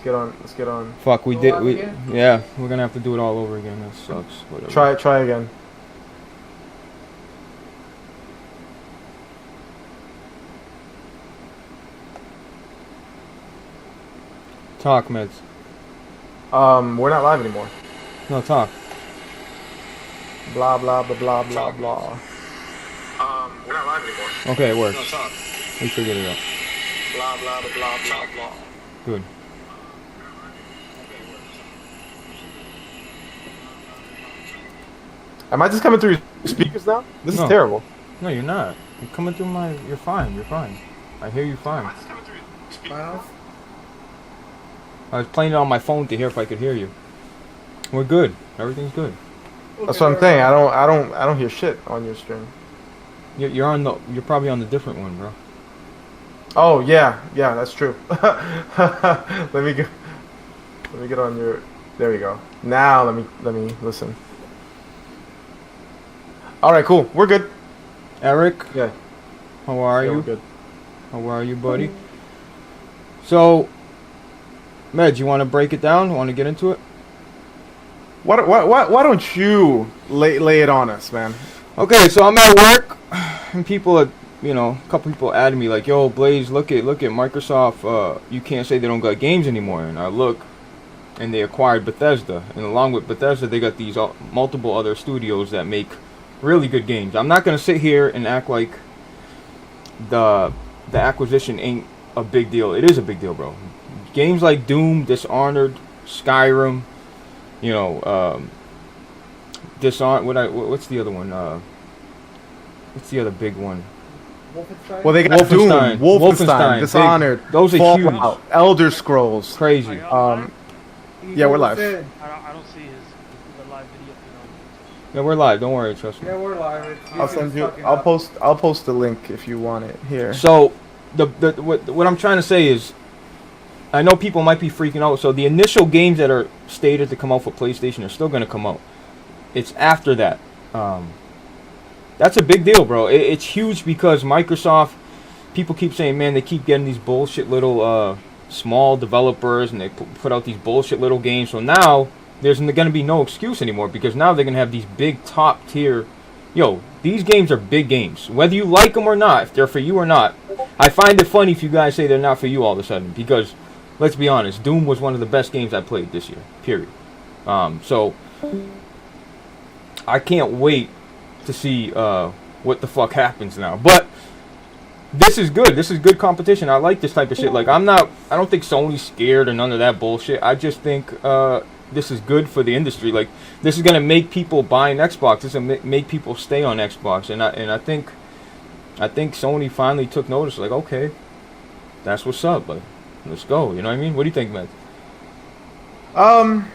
Let's get on. Fuck, yeah, we're gonna have to do it all over again. That sucks. Whatever. Try again. Talk, meds. We're not live anymore. No, talk. Blah blah blah blah blah blah. We're not live anymore. Okay, it works. No, talk. We figured it out. Blah blah blah blah blah blah. Good. Am I just coming through speakers now? This is terrible. No, you're not. You're coming through my. You're fine. You're fine. I hear you fine. Am I just coming through speakers? I was playing it on my phone to hear if I could hear you. We're good. Everything's good. That's what I'm saying. I don't hear shit on your stream. You're on the. You're probably on the different one, bro. Oh yeah, that's true. Let me get on your. There we go. Now let me listen. All right, cool. We're good. Eric. Yeah. How are you? We're good. How are you, buddy? So, Med, you want to break it down? Want to get into it? Why don't you lay it on us, man? Okay, so I'm at work, and people are, a couple people added me like, "Yo, Blaze, look at Microsoft. You can't say they don't got games anymore." And I look, and they acquired Bethesda, and along with Bethesda, they got these multiple other studios that make really good games. I'm not gonna sit here and act like the acquisition ain't a big deal. It is a big deal, bro. Games like Doom, Dishonored, Skyrim, what's the other one? What's the other big one? Wolfenstein? Well, they got Doom, Wolfenstein, Dishonored, those are Fallout, huge. Elder Scrolls. Crazy. Yeah, we're live. I don't see the live video. Yeah, we're live. Don't worry, trust me. Yeah, we're live. I'll send you. I'll post the link if you want it here. So, what I'm trying to say is, I know people might be freaking out. So the initial games that are stated to come out for PlayStation are still going to come out. It's after that. That's a big deal, bro. It's huge because Microsoft. People keep saying, man, they keep getting these bullshit little small developers, and they put out these bullshit little games. So now there's going to be no excuse anymore because now they're going to have these big top tier. These games are big games. Whether you like them or not, if they're for you or not. I find it funny if you guys say they're not for you all of a sudden because, let's be honest, Doom was one of the best games I played this year, period. So I can't wait to see what the fuck happens now. But this is good. This is good competition. I like this type of shit. Like, I don't think Sony's scared or none of that bullshit. I just think this is good for the industry. Like, this is gonna make people buy an Xbox. This is gonna make people stay on Xbox. And I think Sony finally took notice. Like, okay, that's what's up. Like, let's go. You know what I mean? What do you think, man? Well,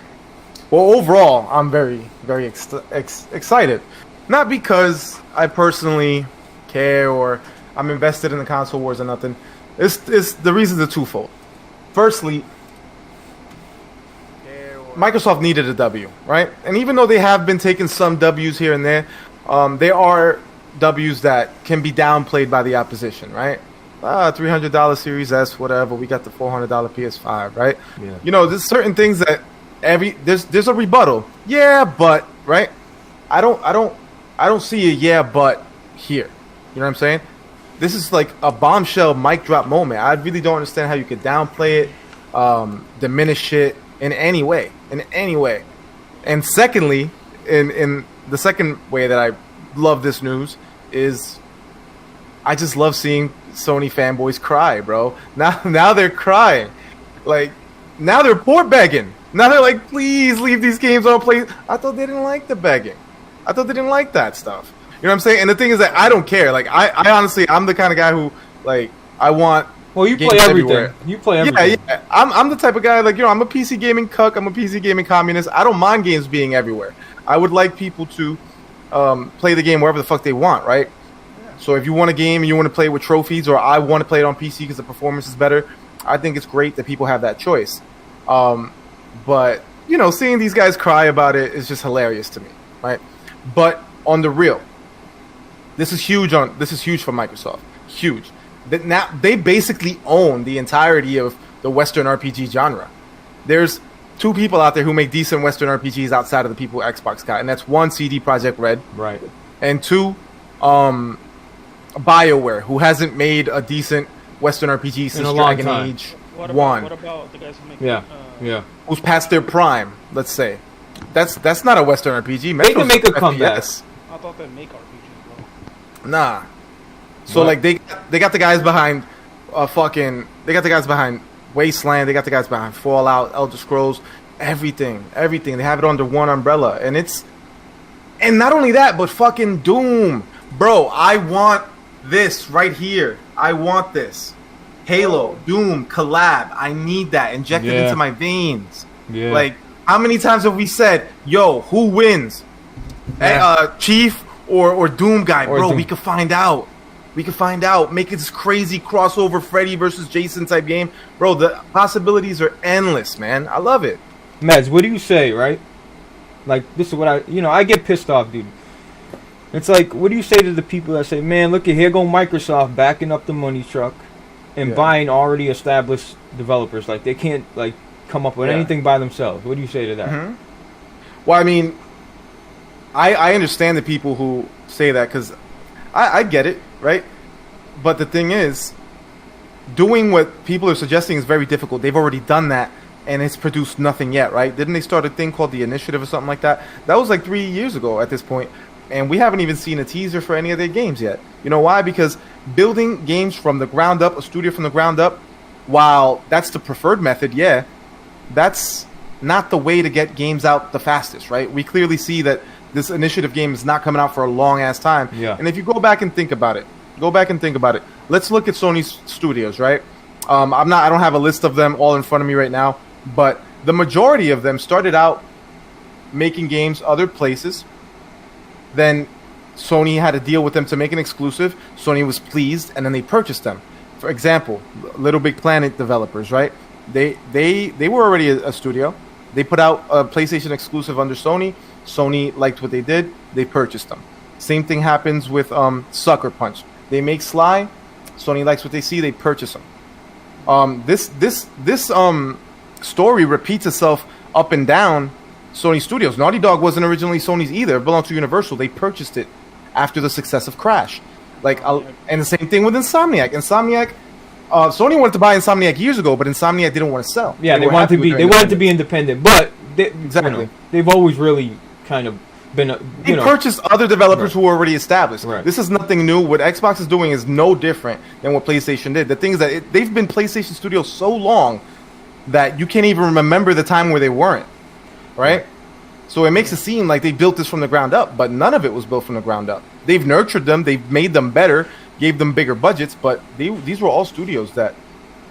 overall, I'm very, very excited. Not because I personally care or I'm invested in the console wars or nothing. It's the reasons are twofold. Firstly, Microsoft needed a W, right? And even though they have been taking some W's here and there are W's that can be downplayed by the opposition, right? $300 Series S, whatever. We got the $400 PS5, right? Yeah. There's certain things that there's a rebuttal. Yeah, but right? I don't see a yeah, but here. You know what I'm saying? This is like a bombshell mic drop moment. I really don't understand how you could downplay it, diminish it in any way. And secondly, in the second way that I love this news is I just love seeing Sony fanboys cry, bro. Now they're crying. Like, now they're port begging. Now they're like, please leave these games on play. I thought they didn't like the begging. I thought they didn't like that stuff. You know what I'm saying? And the thing is that I don't care. Like, I honestly, I'm the kind of guy who, like, I want. Well, you play everything. Everywhere. You play everything. Yeah. I'm the type of guy, like, I'm a PC gaming cuck. I'm a PC gaming communist. I don't mind games being everywhere. I would like people to play the game wherever the fuck they want, right? Yeah. So if you want a game and you want to play it with trophies, or I want to play it on PC because the performance is better, I think it's great that people have that choice. But, seeing these guys cry about it is just hilarious to me, right? But on the real, this is huge for Microsoft. Huge. Now they basically own the entirety of the Western RPG genre. There's two people out there who make decent Western RPGs outside of the people Xbox got, and that's one, CD Projekt Red, Right. and two, BioWare, who hasn't made a decent Western RPG since a long Dragon time. Age What 1. about the guys who make? Yeah. Who's past their prime, let's say. That's not a Western RPG. They can Metro's make a FPS. comeback. I thought they make RPGs, bro. Nah. So What? like they got the guys behind they got the guys behind Wasteland, they got the guys behind Fallout, Elder Scrolls, everything. They have it under one umbrella, and not only that, but fucking Doom. Bro, I want this right here. I want this. Halo, Doom, collab. I need that injected Yeah. into my veins. Yeah. Like, how many times have we said, yo, who wins? Yeah. Chief or Doom guy? Or Bro, Doom. we could find out. Make it this crazy crossover Freddy versus Jason type game. Bro, the possibilities are endless, man. I love it. Mads, what do you say, right? Like, this is what I get pissed off, dude. It's like, what do you say to the people that say, man, look at here go Microsoft backing up the money truck and buying already established developers. Like, they can't, like, come up with anything by themselves. What do you say to that? Mm-hmm. Well, I mean, I understand the people who say that because I get it, right? But the thing is, doing what people are suggesting is very difficult. They've already done that, and it's produced nothing yet, right? Didn't they start a thing called the Initiative or something like that? That was like 3 years ago at this point, and we haven't even seen a teaser for any of their games yet. You know why? Because building games from the ground up, a studio from the ground up, while that's the preferred method, that's not the way to get games out the fastest, right? We clearly see that this Initiative game is not coming out for a long ass time. Yeah. And if you go back and think about it, let's look at Sony's studios, right? I don't have a list of them all in front of me right now, but the majority of them started out making games other places. Then Sony had a deal with them to make an exclusive. Sony was pleased, and then they purchased them. For example, Little Big Planet developers, right? They were already a studio. They put out a PlayStation exclusive under Sony. Sony liked what they did. They purchased them. Same thing happens with Sucker Punch. They make Sly. Sony likes what they see. They purchase them. This story repeats itself up and down Sony Studios. Naughty Dog wasn't originally Sony's either. It belonged to Universal. They purchased it after the success of Crash. And the same thing with Insomniac. Sony wanted to buy Insomniac years ago, but Insomniac didn't want to sell. Yeah, they wanted to be independent, but Exactly. They've always really kind of been They purchased other developers who were already established. Right. This is nothing new. What Xbox is doing is no different than what PlayStation did. The thing is that they've been PlayStation Studios so long that you can't even remember the time where they weren't, right? So it makes it seem like they built this from the ground up, but none of it was built from the ground up. They've nurtured them, they've made them better, gave them bigger budgets, but these were all studios that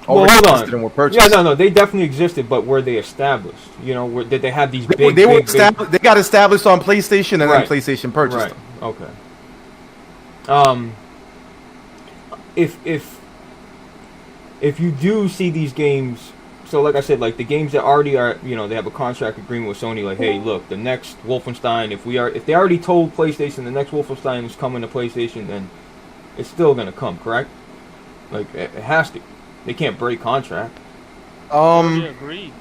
already existed and were purchased. Yeah, no, they definitely existed, but were they established? Did they have these big? They got established on PlayStation, and then PlayStation purchased them. Okay. If you do see these games, so like I said, like the games that already are, they have a contract agreement with Sony. Like, hey, look, the next Wolfenstein, if they already told PlayStation the next Wolfenstein is coming to PlayStation, then it's still gonna come, correct? Like it has to. They can't break contract. They already agreed.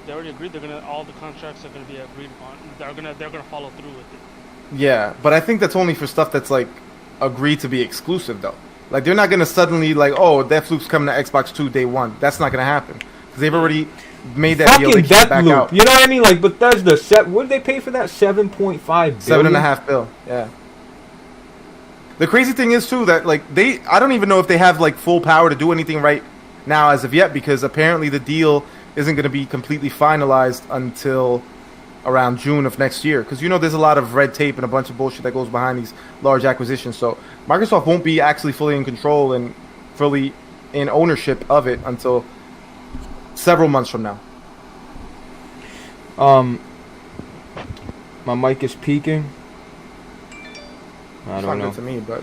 All the contracts are gonna be agreed upon. They're gonna follow through with it. Yeah, but I think that's only for stuff that's like agreed to be exclusive though. Like they're not gonna suddenly like, oh, Deathloop's coming to Xbox 2 day one. That's not gonna happen because they've already made that deal. They can't back out. You know what I mean? Like Bethesda, what did they pay for that? $7.5 billion. $7.5 billion. Yeah. The crazy thing is too that like I don't even know if they have like full power to do anything right now as of yet, because apparently the deal isn't going to be completely finalized until around June of next year, because there's a lot of red tape and a bunch of bullshit that goes behind these large acquisitions. So Microsoft won't be actually fully in control and fully in ownership of it until several months from now. My mic is peaking. I don't know. To me, but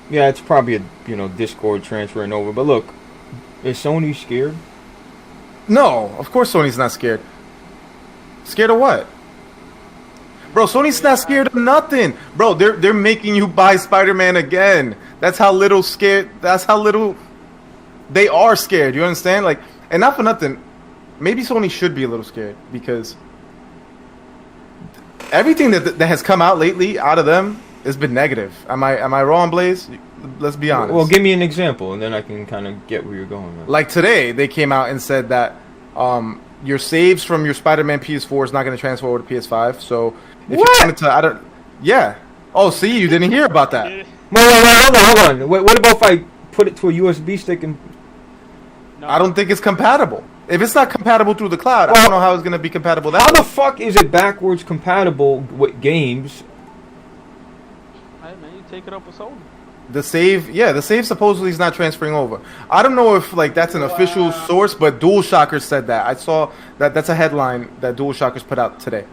yeah, it's probably a Discord transferring over. But look, is Sony scared? No, of course Sony's not scared. Scared of what? Bro, Sony's not scared of nothing. Bro, they're making you buy Spider-Man again. That's how little scared. That's how little they are scared. You understand? Like, and not for nothing. maybe Sony should be a little scared because everything that has come out lately out of them has been negative. Am I wrong, Blaze? Let's be honest. Well, give me an example, and then I can kind of get where you're going. Man. Like today, they came out and said that your saves from your Spider-Man PS4 is not going to transfer over to PS5. So if you wanted to, I don't. Yeah. Oh, see, you didn't hear about that. Wait, hold on. What about if I put it to a USB stick and? No. I don't think it's compatible. If it's not compatible through the cloud, I don't know how it's going to be compatible. How the fuck is it backwards compatible with games? Hey man, you take it up with Sony. The save supposedly is not transferring over. I don't know if like that's an official source, but DualShockers said that. I saw that's a headline that DualShockers put out today.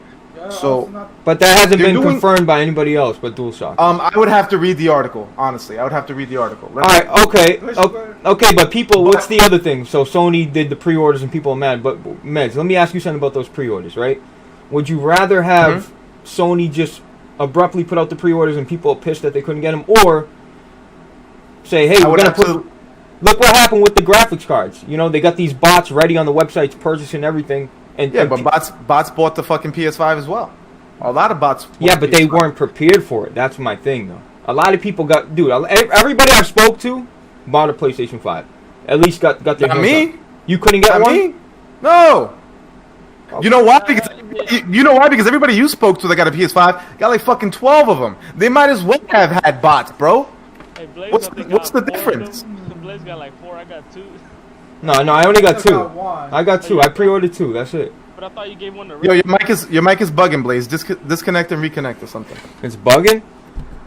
So, but that hasn't been confirmed by anybody else but DualShock. I would have to read the article. Honestly, I would have to read the article. All right, okay, but people, what's the other thing? So Sony did the pre-orders and people are mad. But Meds, let me ask you something about those pre-orders, right? Would you rather have Sony just abruptly put out the pre-orders and people are pissed that they couldn't get them, or say, hey, we're gonna put. Look what happened with the graphics cards. You know, they got these bots ready on the websites purchasing everything. But bots bought the fucking PS5 as well. A lot of bots. Yeah, but they weren't prepared for it. That's my thing, though. A lot of people got, dude. Everybody I've spoke to bought a PlayStation 5. At least got their. Not me. You couldn't get one. Me? No. You know why? Because everybody you spoke to that got a PS5 got like fucking 12 of them. They might as well have had bots, bro. Hey, Blaze, what's the difference? Blaze got like 4. I got 2. No, I only got 2. I got 2. I pre-ordered 2. That's it. But I thought you gave one to. Yo, your mic is bugging, Blaze. Disconnect and reconnect or something. It's bugging.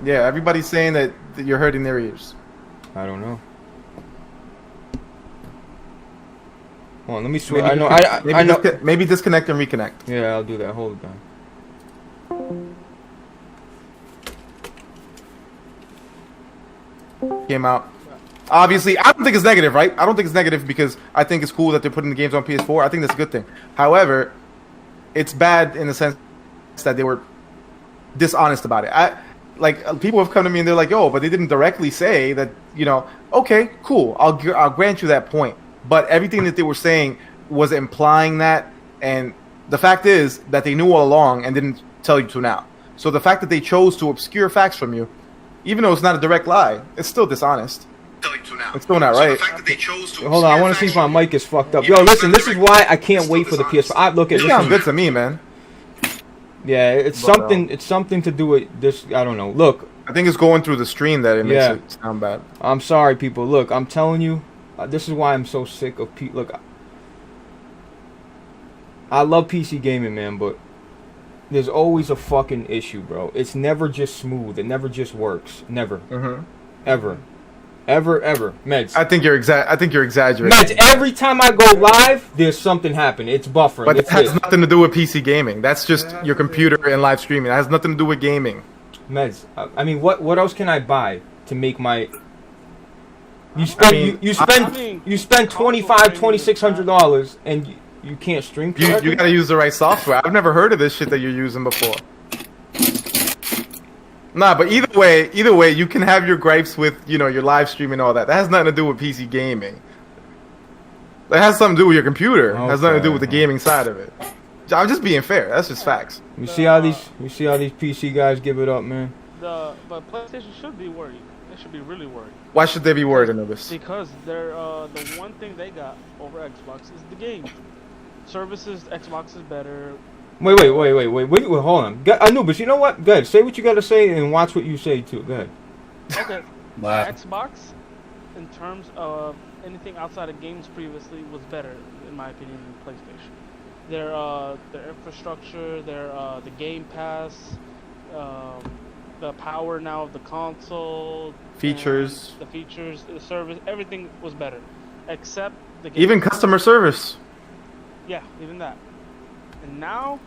Yeah, everybody's saying that you're hurting their ears. I don't know. Hold on, let me switch. I know. Maybe disconnect and reconnect. Yeah, I'll do that. Hold on. Came out. Obviously, I don't think it's negative, right? I don't think it's negative because I think it's cool that they're putting the games on PS4. I think that's a good thing. However, it's bad in the sense that they were dishonest about it. People have come to me and they're like, "Yo, but they didn't directly say that." You know, okay, cool. I'll grant you that point. But everything that they were saying was implying that, and the fact is that they knew all along and didn't tell you to now. So the fact that they chose to obscure facts from you, even though it's not a direct lie, it's still dishonest. It's still not right. Hold on, I want to see if my mic is fucked up. Yo, listen, this is why I can't wait for the PS5. Look at this. Sounds good to me, man. Yeah, it's something. It's something to do with this. I don't know. Look, I think it's going through the stream that it makes it sound bad. I'm sorry, people. Look, I'm telling you, this is why I'm so sick of people. Look, I love PC gaming, man, but there's always a fucking issue, bro. It's never just smooth. It never just works. Never. Ever. Meds. I think you're exaggerating. Meds, every time I go live, there's something happening. It's buffering. But it has nothing to do with PC gaming. That's just your computer and live streaming. It has nothing to do with gaming. Meds, I mean, what else can I buy to make my... You spend $2,500-$2,600 and you can't stream. You gotta use the right software. I've never heard of this shit that you're using before. Nah, but either way, you can have your gripes with, your live stream and all that. That has nothing to do with PC gaming. That has something to do with your computer. It has nothing to do with the gaming side of it. I'm just being fair. That's just facts. You see how these PC guys give it up, man? But PlayStation should be worried. They should be really worried. Why should they be worried, Anubis? Because they're the one thing they got over Xbox is the game. Services, Xbox is better. Wait, hold on. Anubis, you know what? Go ahead. Say what you got to say and watch what you say, too. Go ahead. Okay. Xbox, in terms of anything outside of games previously, was better, in my opinion, than PlayStation. Their infrastructure, the Game Pass, the power now of the console. Features. The features, the service, everything was better. Except the game. Even customer service. Yeah, even that. And now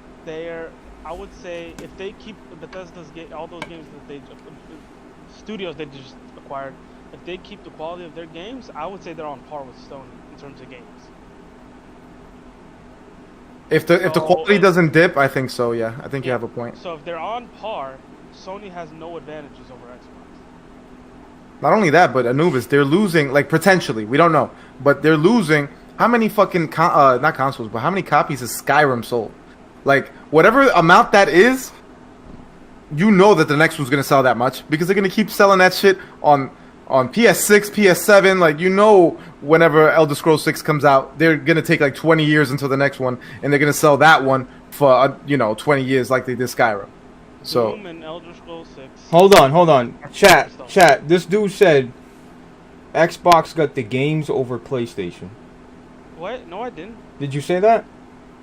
I would say, if they keep Bethesda's all those games that studios they just acquired, if they keep the quality of their games, I would say they're on par with Sony in terms of games. If the quality doesn't dip, I think so. Yeah, I think you have a point. So if they're on par, Sony has no advantages over Xbox. Not only that, but Anubis, they're losing, potentially, we don't know, but they're losing how many fucking not consoles, but how many copies has Skyrim sold? Like whatever amount that is, you know that the next one's gonna sell that much because they're gonna keep selling that shit on PS6, PS7. Like whenever Elder Scrolls 6 comes out, they're gonna take like 20 years until the next one, and they're gonna sell that one for 20 years like they did Skyrim. So Doom and Elder Scrolls 6. Hold on. Chat. This dude said Xbox got the games over PlayStation. What? No, I didn't. Did you say that?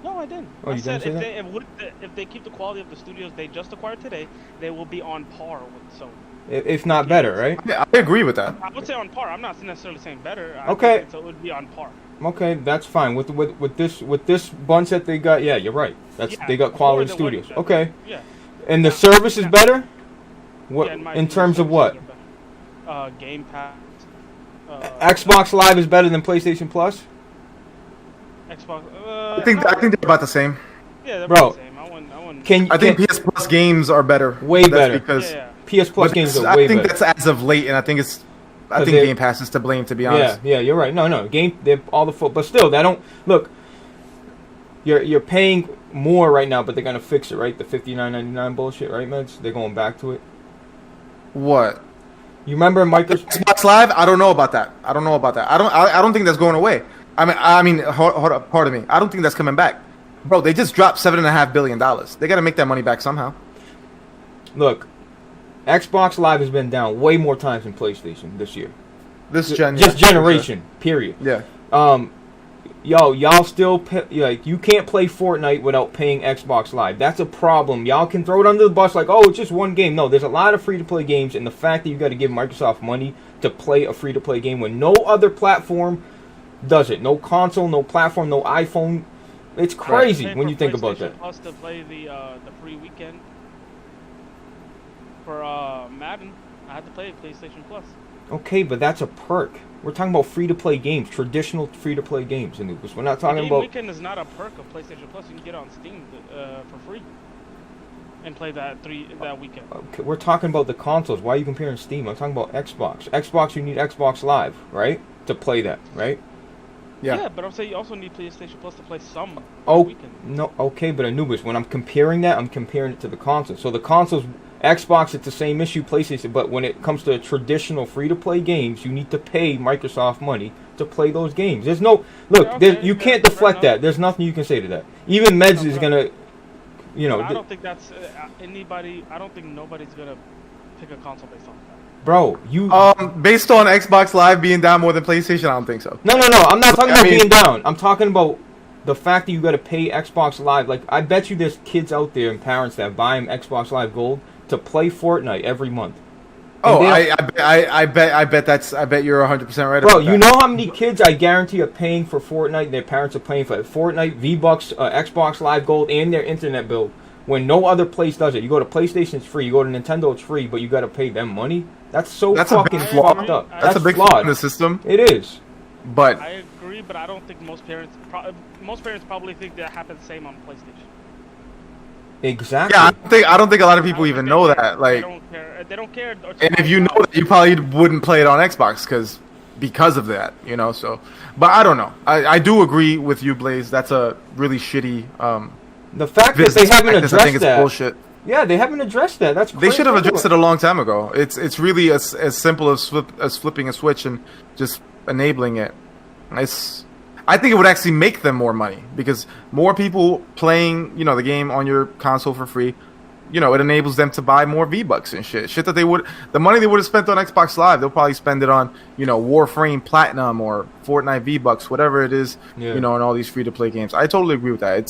No, I didn't. Oh, I you said didn't say that? if they keep the quality of the studios they just acquired today, they will be on par with Sony. If not better, right? yeah, I agree with that. I would say on par. I'm not necessarily saying better. Okay. It would be on par. Okay, that's fine. With this bunch that they got, yeah, you're right. They got quality studios. Okay. Yeah. And the service is better? What Yeah, in terms of what? Game Pass. Xbox Live is better than PlayStation Plus? Xbox. I think they're about the same. Yeah, they're Bro, about the same. I wouldn't. I think PS Plus games are better. Way That's better. because PS Plus games are way better. I think that's as of late, and I think Game Pass is to blame, to be honest. Yeah, you're right. No, they're all the full, but still, they don't look. You're paying more right now, but they're gonna fix it, right? The $59.99 bullshit, right, Meds? They're going back to it. What? You remember Microsoft Xbox Live? I don't know about that. I don't think that's going away. I mean, hold up, pardon me. I don't think that's coming back, bro. They just dropped $7.5 billion. They got to make that money back somehow. Look, Xbox Live has been down way more times than PlayStation this year. This generation, period. Yeah. Y'all still you can't play Fortnite without paying Xbox Live. That's a problem. Y'all can throw it under the bus like, oh, it's just one game. No, there's a lot of free-to-play games, and the fact that you got to give Microsoft money to play a free-to-play game when no other platform does it. No console, no platform, no iPhone. It's crazy when you think about that. Plus to play the free weekend for Madden, I had to play PlayStation Plus. Okay, but that's a perk. We're talking about free-to-play games, traditional free-to-play games, Anubis. We're not talking about... Weekend is not a perk of PlayStation Plus. You can get it on Steam for free and play that weekend. Okay, we're talking about the consoles. Why are you comparing Steam? I'm talking about Xbox. Xbox, you need Xbox Live, right? To play that, right? Yeah, but I'm saying you also need PlayStation Plus to play some weekend. No, okay, but Anubis, when I'm comparing that, I'm comparing it to the consoles. So the consoles... Xbox, it's the same issue, PlayStation, but when it comes to traditional free-to-play games, you need to pay Microsoft money to play those games. There's no... Look, you can't deflect that. There's nothing you can say to that. Even Meds is going to... I don't think that's... anybody... I don't think nobody's going to pick a console based on that. Bro, you... based on Xbox Live being down more than PlayStation, I don't think so. No. I'm not talking about being down. I'm talking about the fact that you got to pay Xbox Live. Like, I bet you there's kids out there and parents that buy them Xbox Live Gold to play Fortnite every month. I bet you're 100% right. Bro, you know how many kids I guarantee are paying for Fortnite? Their parents are paying for Fortnite, V-Bucks, Xbox Live Gold, and their internet bill when no other place does it. You go to PlayStation, it's free. You go to Nintendo, it's free, but you got to pay them money. That's fucking fucked up. That's a big flaw in the system. It is. But I agree, but I don't think most parents probably think that happens the same on PlayStation. Exactly. Yeah, I don't think a lot of people even know that. Like, they don't care. And if you know that, you probably wouldn't play it on Xbox because of that, So, but I don't know. I do agree with you, Blaze. That's a really shitty. The fact that they haven't addressed I think it's that. Bullshit. Yeah, they haven't addressed that. That's crazy. They should have addressed it a long time ago. It's really as simple as flipping a switch and just enabling it. I think it would actually make them more money because more people playing, the game on your console for free, it enables them to buy more V-Bucks and shit. Shit that the money they would have spent on Xbox Live, they'll probably spend it on, Warframe Platinum or Fortnite V-Bucks, whatever it is, in all these free-to-play games. I totally agree with that.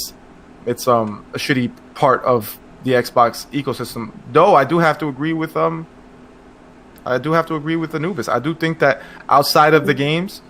It's a shitty part of the Xbox ecosystem. Though I do have to agree with Anubis. I do think that outside of the games,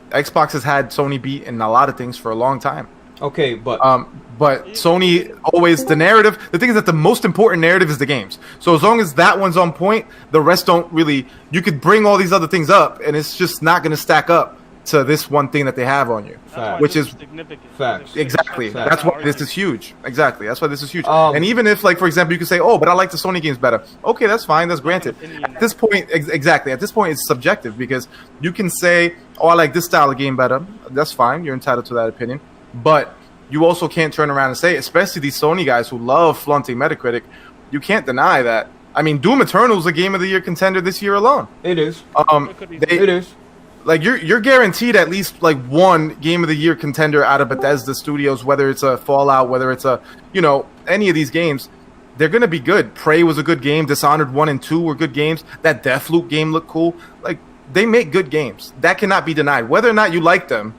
Xbox has had Sony beat in a lot of things for a long time. Okay, but Sony always the narrative. The thing is that the most important narrative is the games. So as long as that one's on point, the rest don't really. You could bring all these other things up, and it's just not going to stack up to this one thing that they have on you. Which is significant. Facts. Exactly. Facts. That's why this is huge. Exactly. That's why this is huge. Um, And even if, like, for example, you could say, "Oh, but I like the Sony games better." Okay, that's fine. That's granted. At this point, exactly. At this point, it's subjective because you can say, "Oh, I like this style of game better." That's fine. You're entitled to that opinion. But you also can't turn around and say, especially these Sony guys who love flaunting Metacritic, you can't deny that. I mean, Doom Eternal is a Game of the Year contender this year alone. It is. It is. Like you're guaranteed at least like one Game of the Year contender out of Bethesda Studios, whether it's a Fallout, whether it's a any of these games, they're gonna be good. Prey was a good game. Dishonored 1 and 2 were good games. That Deathloop game looked cool. Like they make good games. That cannot be denied. Whether or not you like them,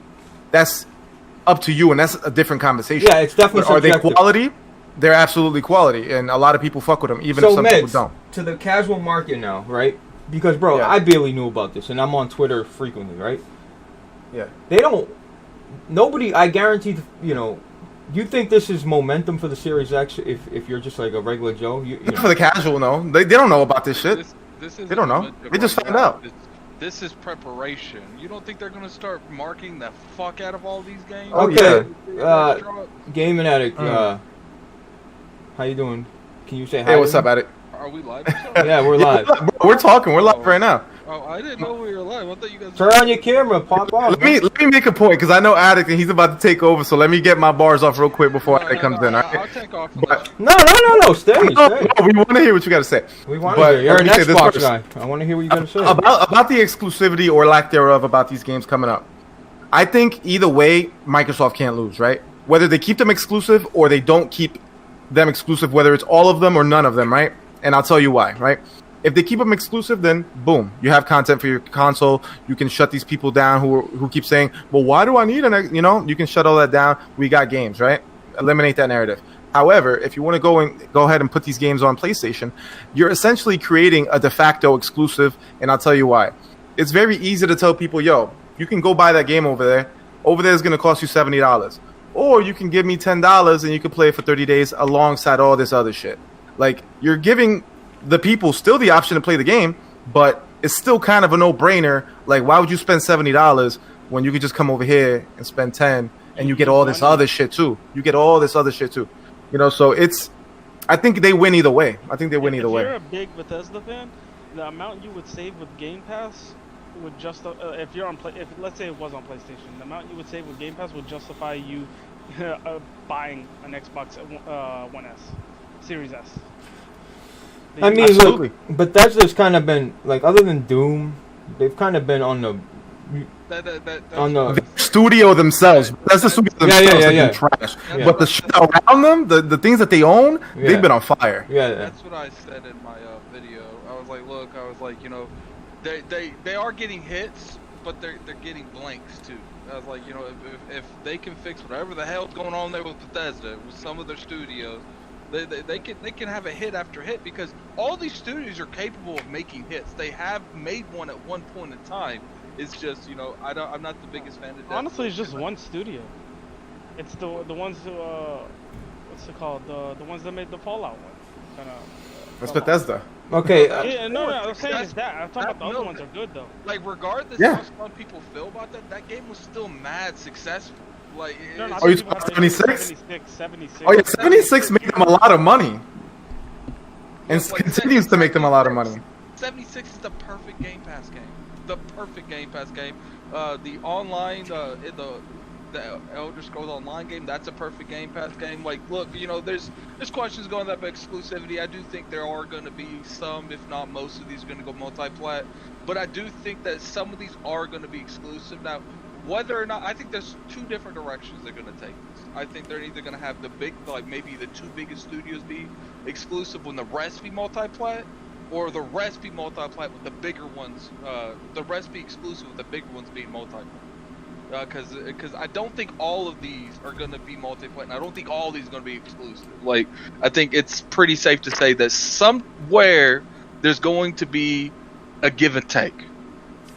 that's up to you, and that's a different conversation. Yeah, it's definitely But are they subjective. quality? They're absolutely quality, and a lot of people fuck with them, even if some people don't. To the casual market now, right? Because, bro, Yeah. I barely knew about this, and I'm on Twitter frequently, right? Yeah. They don't... Nobody, I guarantee, you think this is momentum for the Series X if you're just like a regular Joe? You know. For the casual, no. They don't know about this shit. This They don't know. They just found out. This is preparation. You don't think they're going to start marking the fuck out of all these games? Okay. yeah. Gaming Addict, how you doing? Can you say hi? Hey, what's up, Addict? Are we live? Yeah, we're live. We're talking. We're live right now. Oh, I didn't know we were live. I thought you guys. Turn on your camera, pop off. Let me make a point because I know Addict and he's about to take over. So let me get my bars off real quick before Addict comes in. All right? I'll take off. No. Stay. No, we want to hear what you got to say. We want But to hear. You're let an me say this Xbox first. guy. I want to hear what you got to say. About the exclusivity or lack thereof about these games coming up. I think either way, Microsoft can't lose, right? Whether they keep them exclusive or they don't keep them exclusive, whether it's all of them or none of them, right? And I'll tell you why, right? If they keep them exclusive, then boom, you have content for your console. You can shut these people down who keep saying, "Well, why do I need an?" You can shut all that down. We got games, right? Eliminate that narrative. However, if you want to go ahead and put these games on PlayStation, you're essentially creating a de facto exclusive, and I'll tell you why. It's very easy to tell people, "Yo, you can go buy that game over there. Over there is going to cost you $70, or you can give me $10 and you can play it for 30 days alongside all this other shit." Like you're giving the people still the option to play the game, but it's still kind of a no-brainer. Like, why would you spend $70 when you could just come over here and spend 10 and you get all this other shit too? So I think they win either way. I think they win either way. If you're a big Bethesda fan, the amount you would save with Game Pass would just if let's say it was on PlayStation, the amount you would save with Game Pass would justify you buying an Xbox One S, Series S. I mean, Absolutely. look, Bethesda's kind of been, like, other than Doom, they've kind of been on the... The studio themselves. That's the studio themselves have been trash. Yeah. But the shit around them, the things that they own, they've been on fire. Yeah. That's what I said in my video. I was like, look, they are getting hits, but they're getting blanks too. I was like, if they can fix whatever the hell's going on there with Bethesda, with some of their studios, they can have a hit after hit because all these studios are capable of making hits. They have made one at one point in time. It's just I'm not the biggest fan of that. Honestly, it's just one studio. It's the ones who what's it called, the ones that made the Fallout one. That's Bethesda. Okay. I'm saying is that. I'm talking about the other ones are good though. Like regardless of how some people feel about that game was still mad successful. Like, Oh, you talking 76? 76. Oh yeah, 76 made them a lot of money, and continues to make them a lot of money. 76 is the perfect Game Pass game. The perfect Game Pass game. The online, the Elder Scrolls Online game, that's a perfect Game Pass game. Like, look, there's questions going up exclusivity. I do think there are going to be some, if not most of these, are going to go multi-plat. But I do think that some of these are going to be exclusive. Now, whether or not, I think there's two different directions they're going to take this. I think they're either going to have the big, like maybe the two biggest studios be exclusive when the rest be multi-plat, or the rest be multi-plat with the bigger ones, the rest be exclusive with the bigger ones being multi-plat. Because I don't think all of these are going to be multi-plat, and I don't think all of these are going to be exclusive. Like, I think it's pretty safe to say that somewhere there's going to be a give and take.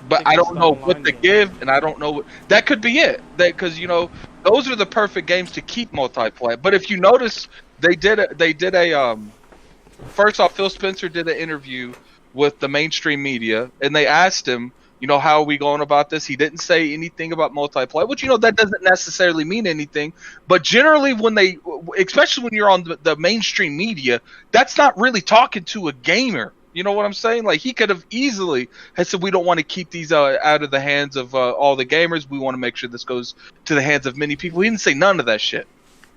But I don't know what to give, and I don't know that could be it. Because those are the perfect games to keep multi-plat. But if you notice, they did a first off, Phil Spencer did an interview with the mainstream media, and they asked him, How are we going about this? He didn't say anything about multiplayer, which, that doesn't necessarily mean anything. But generally, especially when you're on the mainstream media, that's not really talking to a gamer. You know what I'm saying? Like, he could have easily said, we don't want to keep these out of the hands of all the gamers. We want to make sure this goes to the hands of many people. He didn't say none of that shit.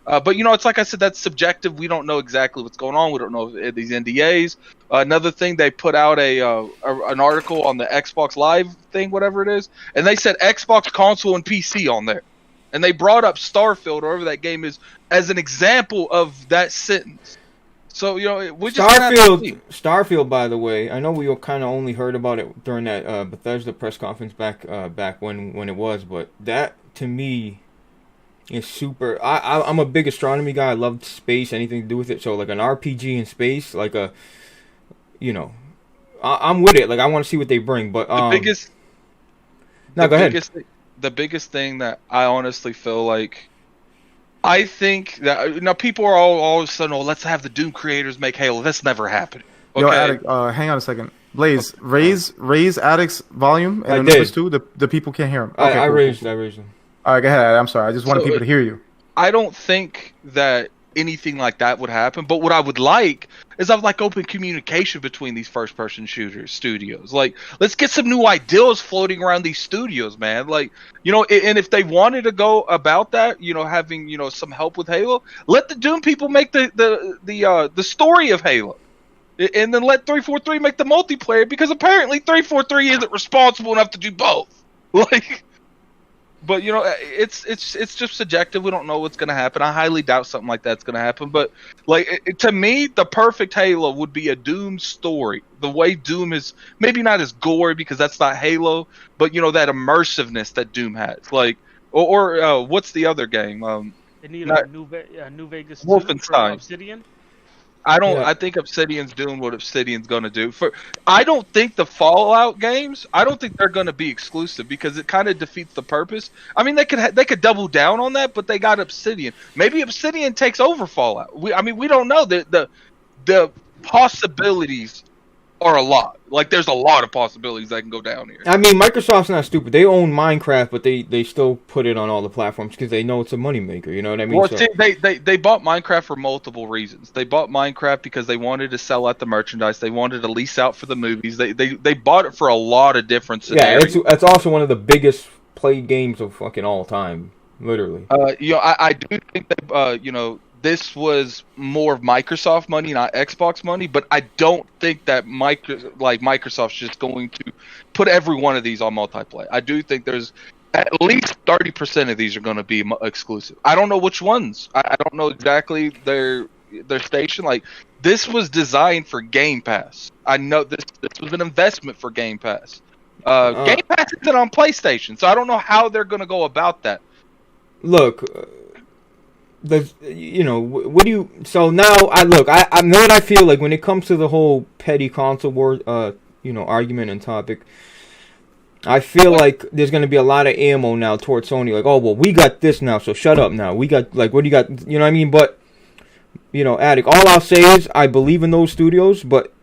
But, it's like I said, that's subjective. We don't know exactly what's going on. We don't know these NDAs. Another thing, they put out an article on the Xbox Live thing, whatever it is, and they said Xbox console and PC on there. And they brought up Starfield, or whatever that game is, as an example of that sentence. So, we just Starfield, by the way, I know we kind of only heard about it during that Bethesda press conference back when it was, but that, to me, is super. I'm a big astronomy guy. I love space, anything to do with it. So, like, an RPG in space, like I'm with it. Like, I want to see what they bring. But go ahead. The biggest thing that I honestly feel like, I think that people are all of a sudden, let's have the Doom creators make Halo. That's never happened. Okay? Yo, Attic, hang on a second. Blaze, raise Attic's volume and the numbers too. The people can't hear him. Okay, I cool. raised him. All right, go ahead. I'm sorry. I just wanted people to hear you. I don't think that anything like that would happen. But what I would like is open communication between these first-person shooters studios. Like, let's get some new ideas floating around these studios, man. Like, and if they wanted to go about that, having some help with Halo, let the Doom people make the story of Halo. And then let 343 make the multiplayer, because apparently 343 isn't responsible enough to do both. Like, but it's just subjective. We don't know what's going to happen. I highly doubt something like that's going to happen. But to me, the perfect Halo would be a Doom story. The way Doom is, maybe not as gory because that's not Halo, but that immersiveness that Doom has. Like, or what's the other game? They need a New Vegas 2 Wolfenstein. Obsidian. I think Obsidian's doing what Obsidian's going to do. I don't think the Fallout games, I don't think they're going to be exclusive, because it kind of defeats the purpose. I mean, they could double down on that, but they got Obsidian. Maybe Obsidian takes over Fallout. We don't know. The possibilities are a lot. Like, there's a lot of possibilities that can go down here. I mean, Microsoft's not stupid. They own Minecraft, but they still put it on all the platforms because they know it's a moneymaker. You know what I mean? Well, see, they bought Minecraft for multiple reasons. They bought Minecraft because they wanted to sell out the merchandise. They wanted to lease out for the movies. They bought it for a lot of different scenarios. Yeah, it's also one of the biggest played games of fucking all time, literally. I do think that this was more of Microsoft money, not Xbox money, but I don't think that Microsoft's just going to put every one of these on multiplayer. I do think there's at least 30% of these are going to be exclusive. I don't know which ones. I don't know exactly their station. Like, this was designed for Game Pass. I know this was an investment for Game Pass. Game Pass isn't on PlayStation, so I don't know how they're going to go about that. Look. What do you? So now I know what I feel like when it comes to the whole petty console war, argument and topic. I feel like there's going to be a lot of ammo now towards Sony. Like, oh well, we got this now, so shut up now. We got, like, what do you got? You know what I mean? But Attic. All I'll say is I believe in those studios, but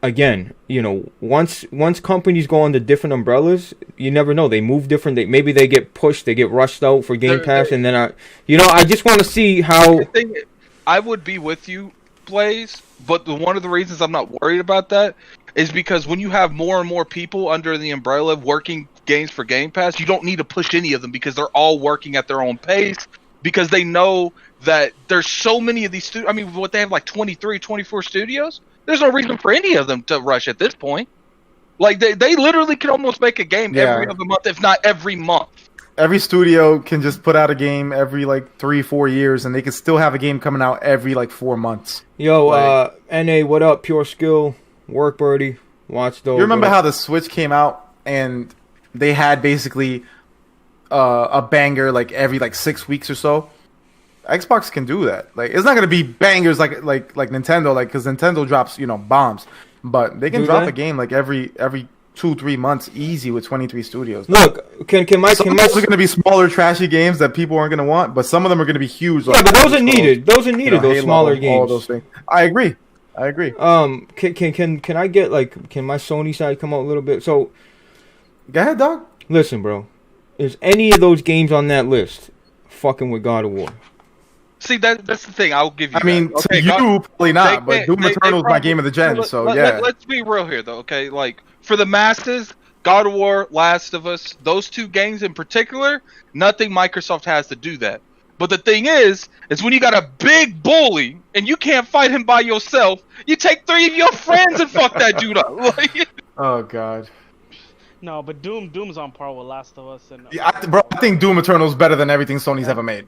again, once companies go under different umbrellas, you never know. They move different. Maybe they get pushed, they get rushed out for Game Pass, and then I just want to see how. I would be with you, Blaze, but one of the reasons I'm not worried about that is because when you have more and more people under the umbrella working games for Game Pass, you don't need to push any of them because they're all working at their own pace, because they know that there's so many of these studios. I mean, what they have, like 23, 24 studios? There's no reason for any of them to rush at this point. Like, they literally can almost make a game every other month, if not every month. Every studio can just put out a game every, 3-4 years, and they can still have a game coming out every, 4 months. Yo, NA, what up? Pure Skill, Work Birdie, Watchdog. You remember how the Switch came out, and they had basically a banger, every, 6 weeks or so? Xbox can do that. It's not gonna be bangers like Nintendo, because Nintendo drops bombs, but they can drop a game every 2-3 months easy with 23 studios. Look, some of those are gonna be smaller, trashy games that people aren't gonna want, but some of them are gonna be huge. Yeah, but those are needed. Those are needed. Those Halo, smaller games. All those things. I agree. Can I get can my Sony side come out a little bit? So Go ahead, dog. Listen, bro. Is any of those games on that list fucking with God of War? See, that's the thing. I'll give you. I mean, that. to you probably not, but Doom they Eternal is my game of the gen. So yeah. Let's be real here, though. Okay, like for the masses, God of War, Last of Us, those two games in particular, nothing Microsoft has to do that. But the thing is when you got a big bully and you can't fight him by yourself, you take 3 of your friends and fuck that dude up. Like, Oh god. No, but Doom's on par with Last of Us and. Yeah, I think Doom Eternal is better than everything Sony's ever made.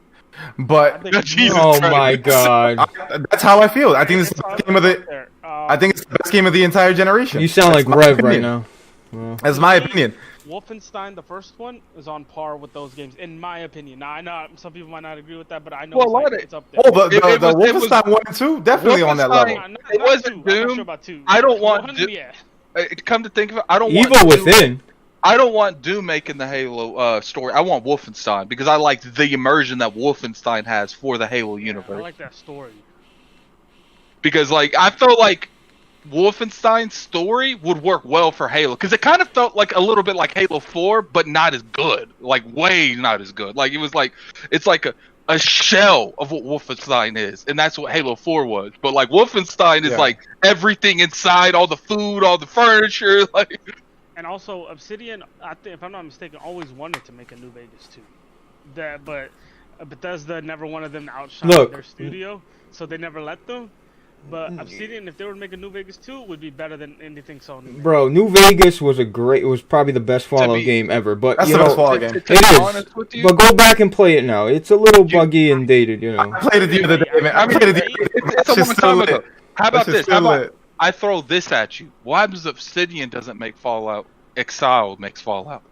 But Jesus Oh Christ. my god. that's how I feel. I think it's the best game of the. I think it's the best game of the entire generation. You sound That's like my Rev right opinion. now. That's my opinion. Wolfenstein, the first one, is on par with those games, in my opinion. Now, I know some people might not agree with that, but I know Well, it's up there. Oh, the It was- Wolfenstein 1 and 2 definitely on that level. It wasn't two. I'm not Doom. sure about two. I don't want One, Doom- yeah. Come to think of it, I don't Evil want Doom- Within. I don't want Doom making the Halo story. I want Wolfenstein because I like the immersion that Wolfenstein has for the Halo universe. I like that story. Because like I felt like Wolfenstein's story would work well for Halo because it kind of felt like a little bit like Halo 4, but not as good. Like way not as good. Like it was like it's like a shell of what Wolfenstein is, and that's what Halo 4 was. But like Wolfenstein is like everything inside, all the food, all the furniture, like. And also, Obsidian, I think, if I'm not mistaken, always wanted to make a New Vegas 2. But Bethesda never wanted them to outshine their studio, so they never let them. But Obsidian, if they were to make a New Vegas 2, would be better than anything Sony made. Bro, New Vegas was probably the best Fallout game ever. But That's you the know, best Fallout game. It is. But go back and play it now. It's a little buggy and dated, you know. I played it the other day, man. I played it the other day. It's a long time ago. How about this? How about lit. I throw this at you? Why does Obsidian doesn't make Fallout? Exile makes Fallout.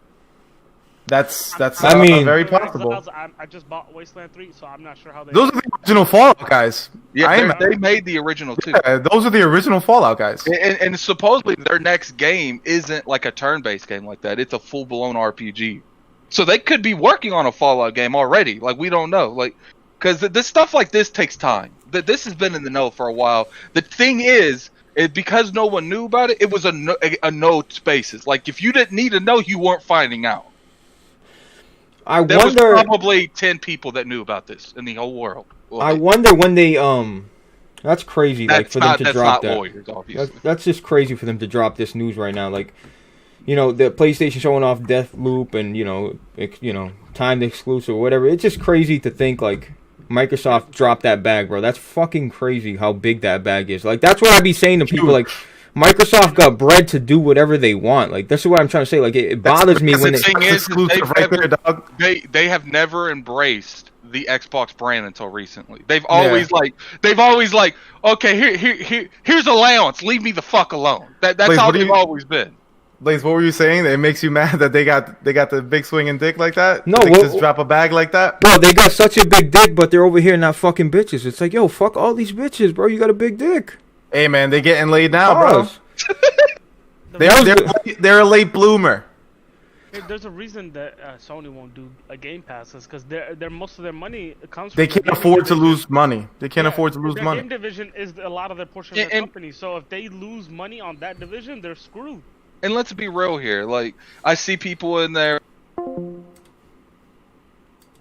That's I mean- very possible. I just bought Wasteland 3, so I'm not sure how they. Those are the original Fallout guys. Yeah, they made the original too. Yeah, those are the original Fallout guys. And supposedly their next game isn't like a turn-based game like that. It's a full-blown RPG. So they could be working on a Fallout game already. Like, we don't know. Like, because this stuff like this takes time. This has been in the know for a while. The thing is because no one knew about it, it was a no spaces. Like, if you didn't need to know, you weren't finding out. There was probably 10 people that knew about this in the whole world. Like, I wonder when they that's crazy. Like for them to drop that. Lawyers, obviously. That's just crazy for them to drop this news right now. Like, you know, the PlayStation showing off Deathloop and you know, timed exclusive or whatever. It's just crazy to think like Microsoft dropped that bag, bro. That's fucking crazy how big that bag is. Like, that's what I be saying to people. Like, Microsoft got bread to do whatever they want. Like, this is what I'm trying to say. Like, it bothers me when the thing is they have never embraced the Xbox brand until recently. They've always okay, here's allowance. Leave me the fuck alone. That's how they've always been. Blaze, what were you saying? It makes you mad that they got the big swinging dick like that? No, they just drop a bag like that? Bro, they got such a big dick, but they're over here not fucking bitches. It's like, yo, fuck all these bitches, bro. You got a big dick. Hey, man, they getting laid now, Pause. bro. They're a late bloomer. There's a reason that Sony won't do a Game Pass is because they're most of their money comes from. They can't afford to lose money. They can't afford to lose their money. Game division is a lot of their portion of their company. So if they lose money on that division, they're screwed. And let's be real here. Like, I see people in there.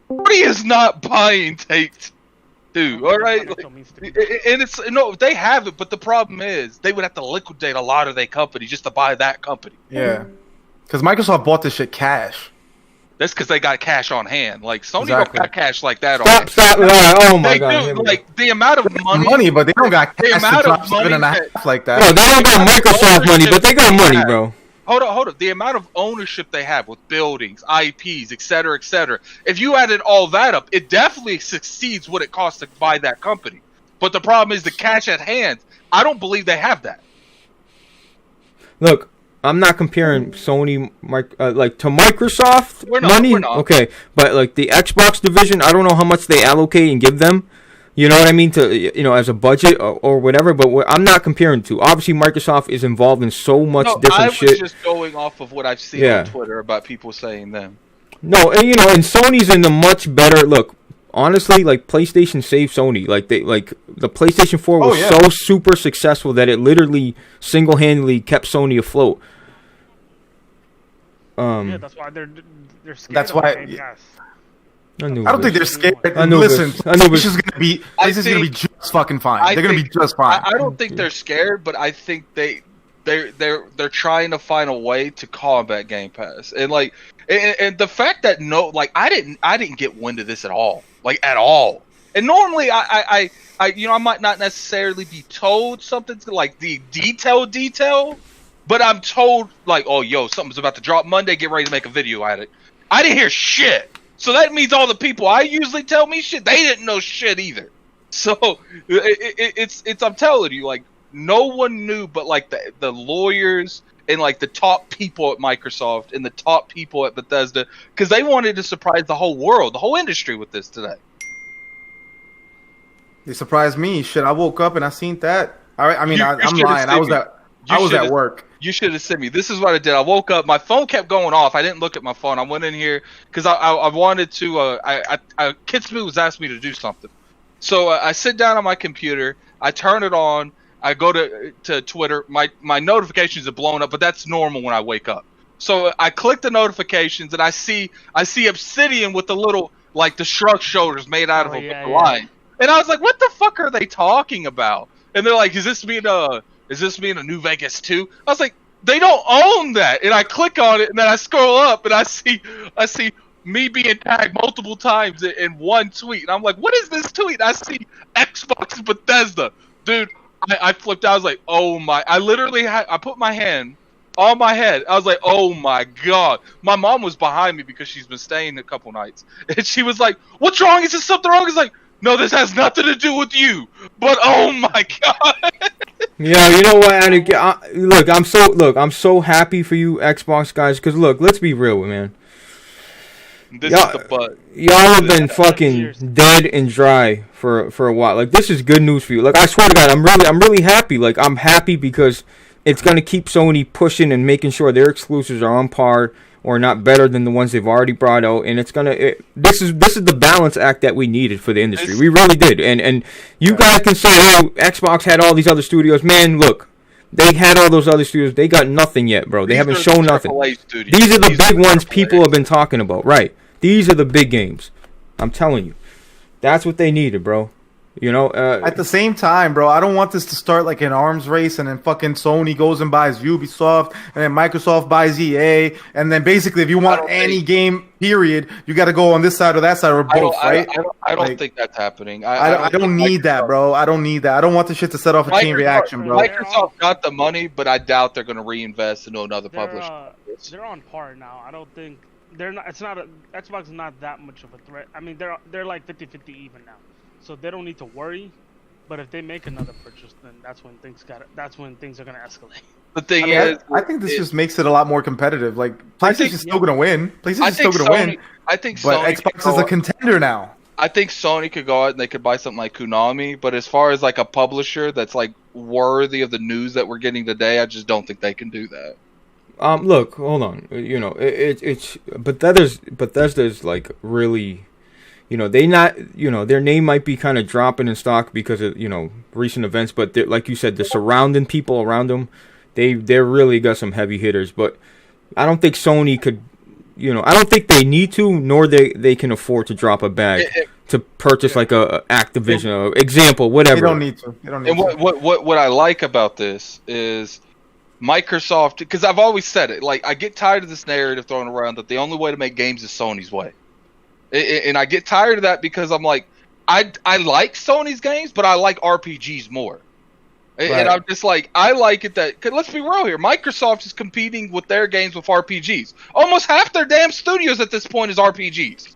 Sony is not buying Take-Two, all right? Like, and it's no, they have it, but the problem is they would have to liquidate a lot of their company just to buy that company. Yeah, because Microsoft bought this shit cash. That's because they got cash on hand. Like, Sony don't got cash like that on hand. Stop. Oh my god. They do, like, the amount of money. But they don't got cash to drop money 7.5 like that. Bro, they don't got Microsoft money, but they got money, bro. Hold on. The amount of ownership they have with buildings, IPs, etc., etc. If you added all that up, it definitely succeeds what it costs to buy that company. But the problem is the cash at hand. I don't believe they have that. Look, I'm not comparing Sony like to Microsoft We're not, money. we're not. Okay, but like the Xbox division, I don't know how much they allocate and give them. You know what I mean? To, you know, as a budget or whatever. But I'm not comparing to. Obviously, Microsoft is involved in so much different shit. I was just going off of what I've seen on Twitter about people saying them. No, and you know, and Sony's in a much better look. Honestly, like PlayStation saved Sony. Like the PlayStation 4 was so super successful that it literally single-handedly kept Sony afloat. Yeah, that's why they're scared. That's of why- Game Pass. I I don't think they're scared. Anubis. Listen, Anubis. PlayStation's gonna be I PlayStation's gonna be think- just fucking fine. I They're gonna be think- just fine. I don't think they're scared, but I think they're trying to find a way to combat Game Pass, and like, and the fact that I didn't get wind of this at all, like at all. And normally I might not necessarily be told something like the detail, but I'm told like, oh yo, something's about to drop Monday, get ready to make a video at it. I didn't hear shit, so that means all the people I usually tell me shit, they didn't know shit either. So it's I'm telling you, like, no one knew but like the lawyers and like the top people at Microsoft and the top people at Bethesda, because they wanted to surprise the whole world, the whole industry with this today. They surprised me. Shit, I woke up and I seen that. I'm should've lying. I seen was me. I was at work. You should have sent me. This is what I did. I woke up. My phone kept going off. I didn't look at my phone. I went in here because I wanted to. Kid Smooth was asking me to do something. So I sit down on my computer. I turn it on. I go to Twitter. My notifications are blown up, but that's normal when I wake up. So I click the notifications and I see Obsidian with the little like the shrug shoulders made out of a line. And I was like, what the fuck are they talking about? And they're like, is this mean a New Vegas 2? I was like, they don't own that. And I click on it and then I scroll up and I see me being tagged multiple times in one tweet. And I'm like, what is this tweet? I see Xbox Bethesda. Dude, I flipped out. I was like, oh my. I put my hand on my head. I was like, oh my God. My mom was behind me because she's been staying a couple nights. And she was like, what's wrong? Is there something wrong? It's like, no, this has nothing to do with you. But oh my God. Yeah, you know what, Attic? I'm so happy for you Xbox guys, because look, let's be real, man. This is the butt. Y'all have been fucking dead and dry for a while. Like, this is good news for you. Like, I swear to God, I'm really happy. Like, I'm happy because it's gonna keep Sony pushing and making sure their exclusives are on par or not better than the ones they've already brought out, and it's gonna. This is the balance act that we needed for the industry. We really did, and you guys can say, oh, Xbox had all these other studios. Man, look, they had all those other studios. They got nothing yet, bro. They haven't shown nothing. These are the big ones people have been talking about, right? These are the big games. I'm telling you, that's what they needed, bro. You know, at the same time, bro, I don't want this to start like an arms race and then fucking Sony goes and buys Ubisoft and then Microsoft buys EA and then basically if you want any game, period, you got to go on this side or that side or both, right? I don't think that's happening. I don't need that, bro. I don't need that. I don't want this shit to set off a chain reaction, bro. Microsoft got the money, but I doubt they're going to reinvest into another publisher. They're on par now. I don't think they're not. It's not Xbox is not that much of a threat. I mean, they're like 50-50 even now. So they don't need to worry, but if they make another purchase, then that's when things are gonna escalate. The thing I think this just makes it a lot more competitive. Like PlayStation's still gonna win. PlayStation's still gonna win. I think, but Xbox is a contender now. I think Sony could go out and they could buy something like Konami, but as far as like a publisher that's like worthy of the news that we're getting today, I just don't think they can do that. Look, hold on. You know, it's Bethesda's like really. You know, their name might be kind of dropping in stock because of, recent events, but like you said, the surrounding people around them, they're really got some heavy hitters. But I don't think Sony could, I don't think they need to, nor they can afford to drop a bag to purchase like a Activision, example, whatever. They don't need to. What I like about this is Microsoft, because I've always said it, like I get tired of this narrative thrown around that the only way to make games is Sony's way. And I get tired of that because I'm like, I like Sony's games, but I like RPGs more. Right. And I'm just like, I like it that, cause let's be real here, Microsoft is competing with their games with RPGs. Almost half their damn studios at this point is RPGs.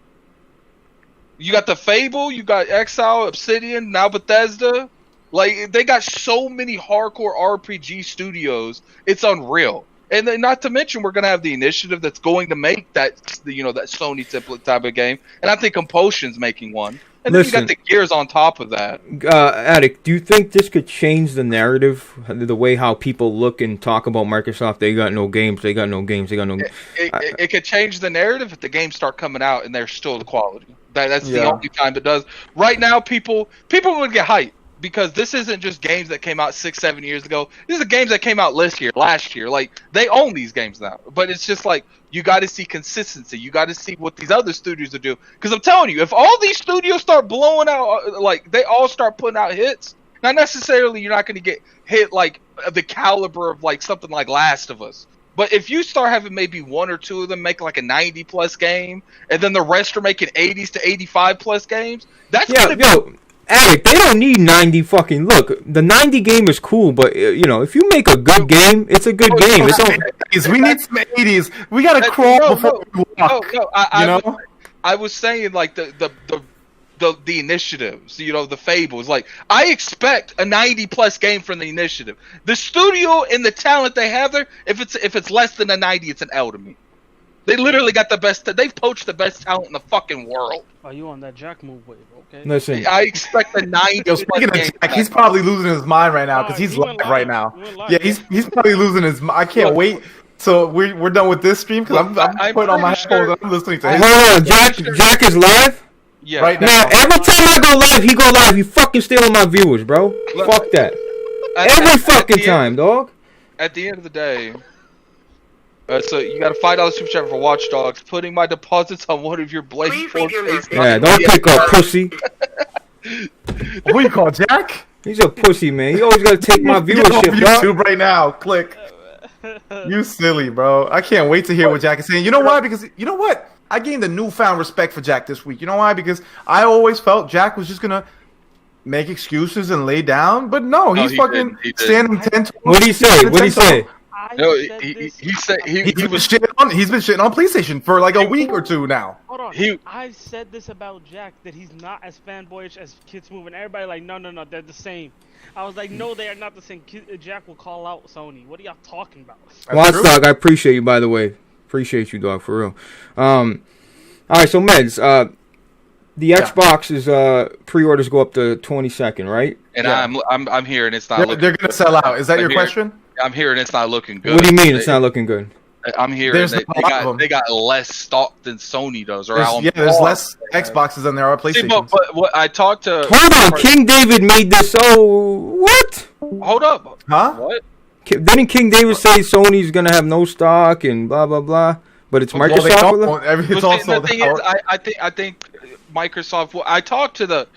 You got the Fable, you got Exile, Obsidian, now Bethesda. Like, they got so many hardcore RPG studios, it's unreal. And then, not to mention, we're going to have the initiative that's going to make that, that Sony template type of game. And I think Compulsion's making one. And then you got the Gears on top of that. Attic, do you think this could change the narrative, the way how people look and talk about Microsoft? They got no games. They got no games. They got no games. It could change the narrative if the games start coming out and they're still the quality. That's the only time it does. Right now, people would get hyped. because this isn't just games that came out 6-7 years ago. These are games that came out last year. Like, they own these games now. But it's just like, you got to see consistency. You got to see what these other studios are doing. Because I'm telling you, if all these studios start blowing out, like, they all start putting out hits, not necessarily you're not going to get hit like the caliber of like something like Last of Us. But if you start having maybe one or two of them make like a 90+ game, and then the rest are making 80s to 85+ games, that's gonna be... Alec, they don't need 90 fucking... Look, the 90 game is cool, but, you know, if you make a good game, it's a good game. We need some 80s. We gotta crawl before we walk. I was saying, like, the initiatives, you know, the fables. Like, I expect a 90+ game from the initiative. The studio and the talent they have there, if it's less than a 90, it's an L to me. They literally got the best. They've poached the best talent in the fucking world. Are you on that Jack move wave? Okay. Listen, I expect a 90. Yo, speaking of Jack, he's probably losing his mind right now because he's live right now. Yeah, he's probably losing his mind. I can't wait. So we're done with this stream because I'm putting on my headphones and I'm listening to him. Hold on, Jack is live? Yeah. Right now, every time I go live, he go live. You fucking stealing my viewers, bro. Fuck that. Every fucking time, dog. At the end of the day, so you got a $5 super chat for Watch Dogs. Putting my deposits on one of your Blaze Force. Yeah, don't pick up, pussy. Who you call Jack? He's a pussy, man. You always gotta take my viewership, Get off YouTube right now. Click. You silly, bro. I can't wait to hear what Jack is saying. You know why? Because you know what? I gained a newfound respect for Jack this week. You know why? Because I always felt Jack was just gonna make excuses and lay down, but no, he's fucking standing 10. What did he say? What did he say? No, he said he was shitting on. He's been shitting on PlayStation for like a week or two now. Hold on. I've said this about Jack, that he's not as fanboyish as Kids Move, and everybody like, no, they're the same. I was like, no, they are not the same. Jack will call out Sony. What are y'all talking about? Watchdog, I appreciate you, by the way. Appreciate you, dog, for real. All right, so Meds, the Xbox is pre-orders go up to 22nd, right? And I'm here, and it's not. They're gonna sell out. Is that your question? I'm here, and it's not looking good. What do you mean it's not looking good? I'm here, and they got less stock than Sony does. There's less Xboxes than there are PlayStations. But what I talked to... Hold on, King David made this... Oh, what? Hold up. Huh? What? Didn't King David say Sony's going to have no stock and blah, blah, blah? But it's Microsoft? The thing is, I think Microsoft... I talked to the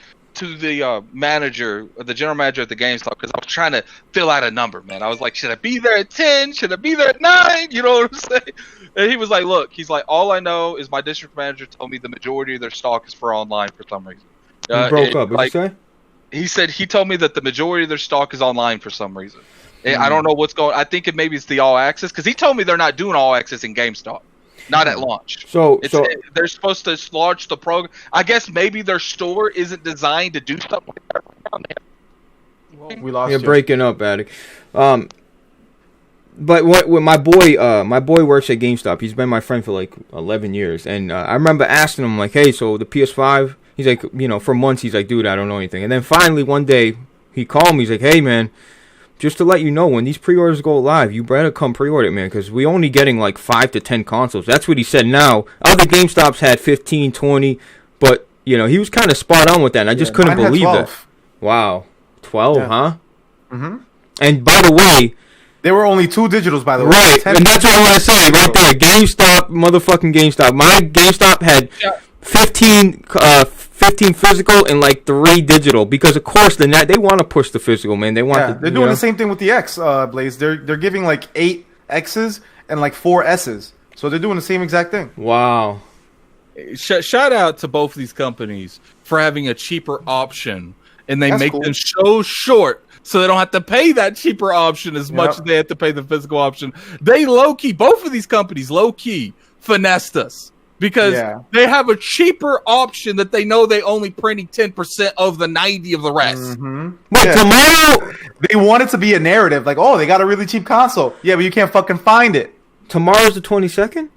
manager, the general manager at the GameStop, because I was trying to fill out a number, man. I was like, should I be there at 10? Should I be there at 9? You know what I'm saying? And he was like, look, all I know is my district manager told me the majority of their stock is for online for some reason. He broke up. What did you say? He said he told me that the majority of their stock is online for some reason. I don't know what's going on. I think maybe it's the all access, because he told me they're not doing all access in GameStop. Not at launch. So they're supposed to launch the program. I guess maybe their store isn't designed to do stuff like that. We lost. You're breaking up, Attic. But what my boy works at GameStop. He's been my friend for like 11 years, and I remember asking him like, "Hey, so the PS5?" He's like, for months he's like, "Dude, I don't know anything." And then finally one day he called me. He's like, "Hey, man. Just to let you know, when these pre-orders go live, you better come pre-order it, man, because we only getting like 5 to 10 consoles." That's what he said. Now, other GameStops had 15, 20, but, he was kind of spot on with that, and I just couldn't believe that. Wow. 12, huh? Mm-hmm. And by the way... There were only 2 digitals, by the way. Right, and that's what I want to say right there. GameStop, motherfucking GameStop. My GameStop had 15 physical and like 3 digital, because of course they want to push the physical, man. They want. They're doing the same thing with the X, Blaze. They're giving like 8 X's and like 4 S's, so they're doing the same exact thing. Wow. Shout out to both of these companies for having a cheaper option, and they make them so short so they don't have to pay that cheaper option as much as they have to pay the physical option. They low-key, both of these companies low-key finessed us. Because they have a cheaper option that they know they only printing 10% of the 90 of the rest. Mm-hmm. But tomorrow, they want it to be a narrative. Like, oh, they got a really cheap console. Yeah, but you can't fucking find it. Tomorrow's the 22nd?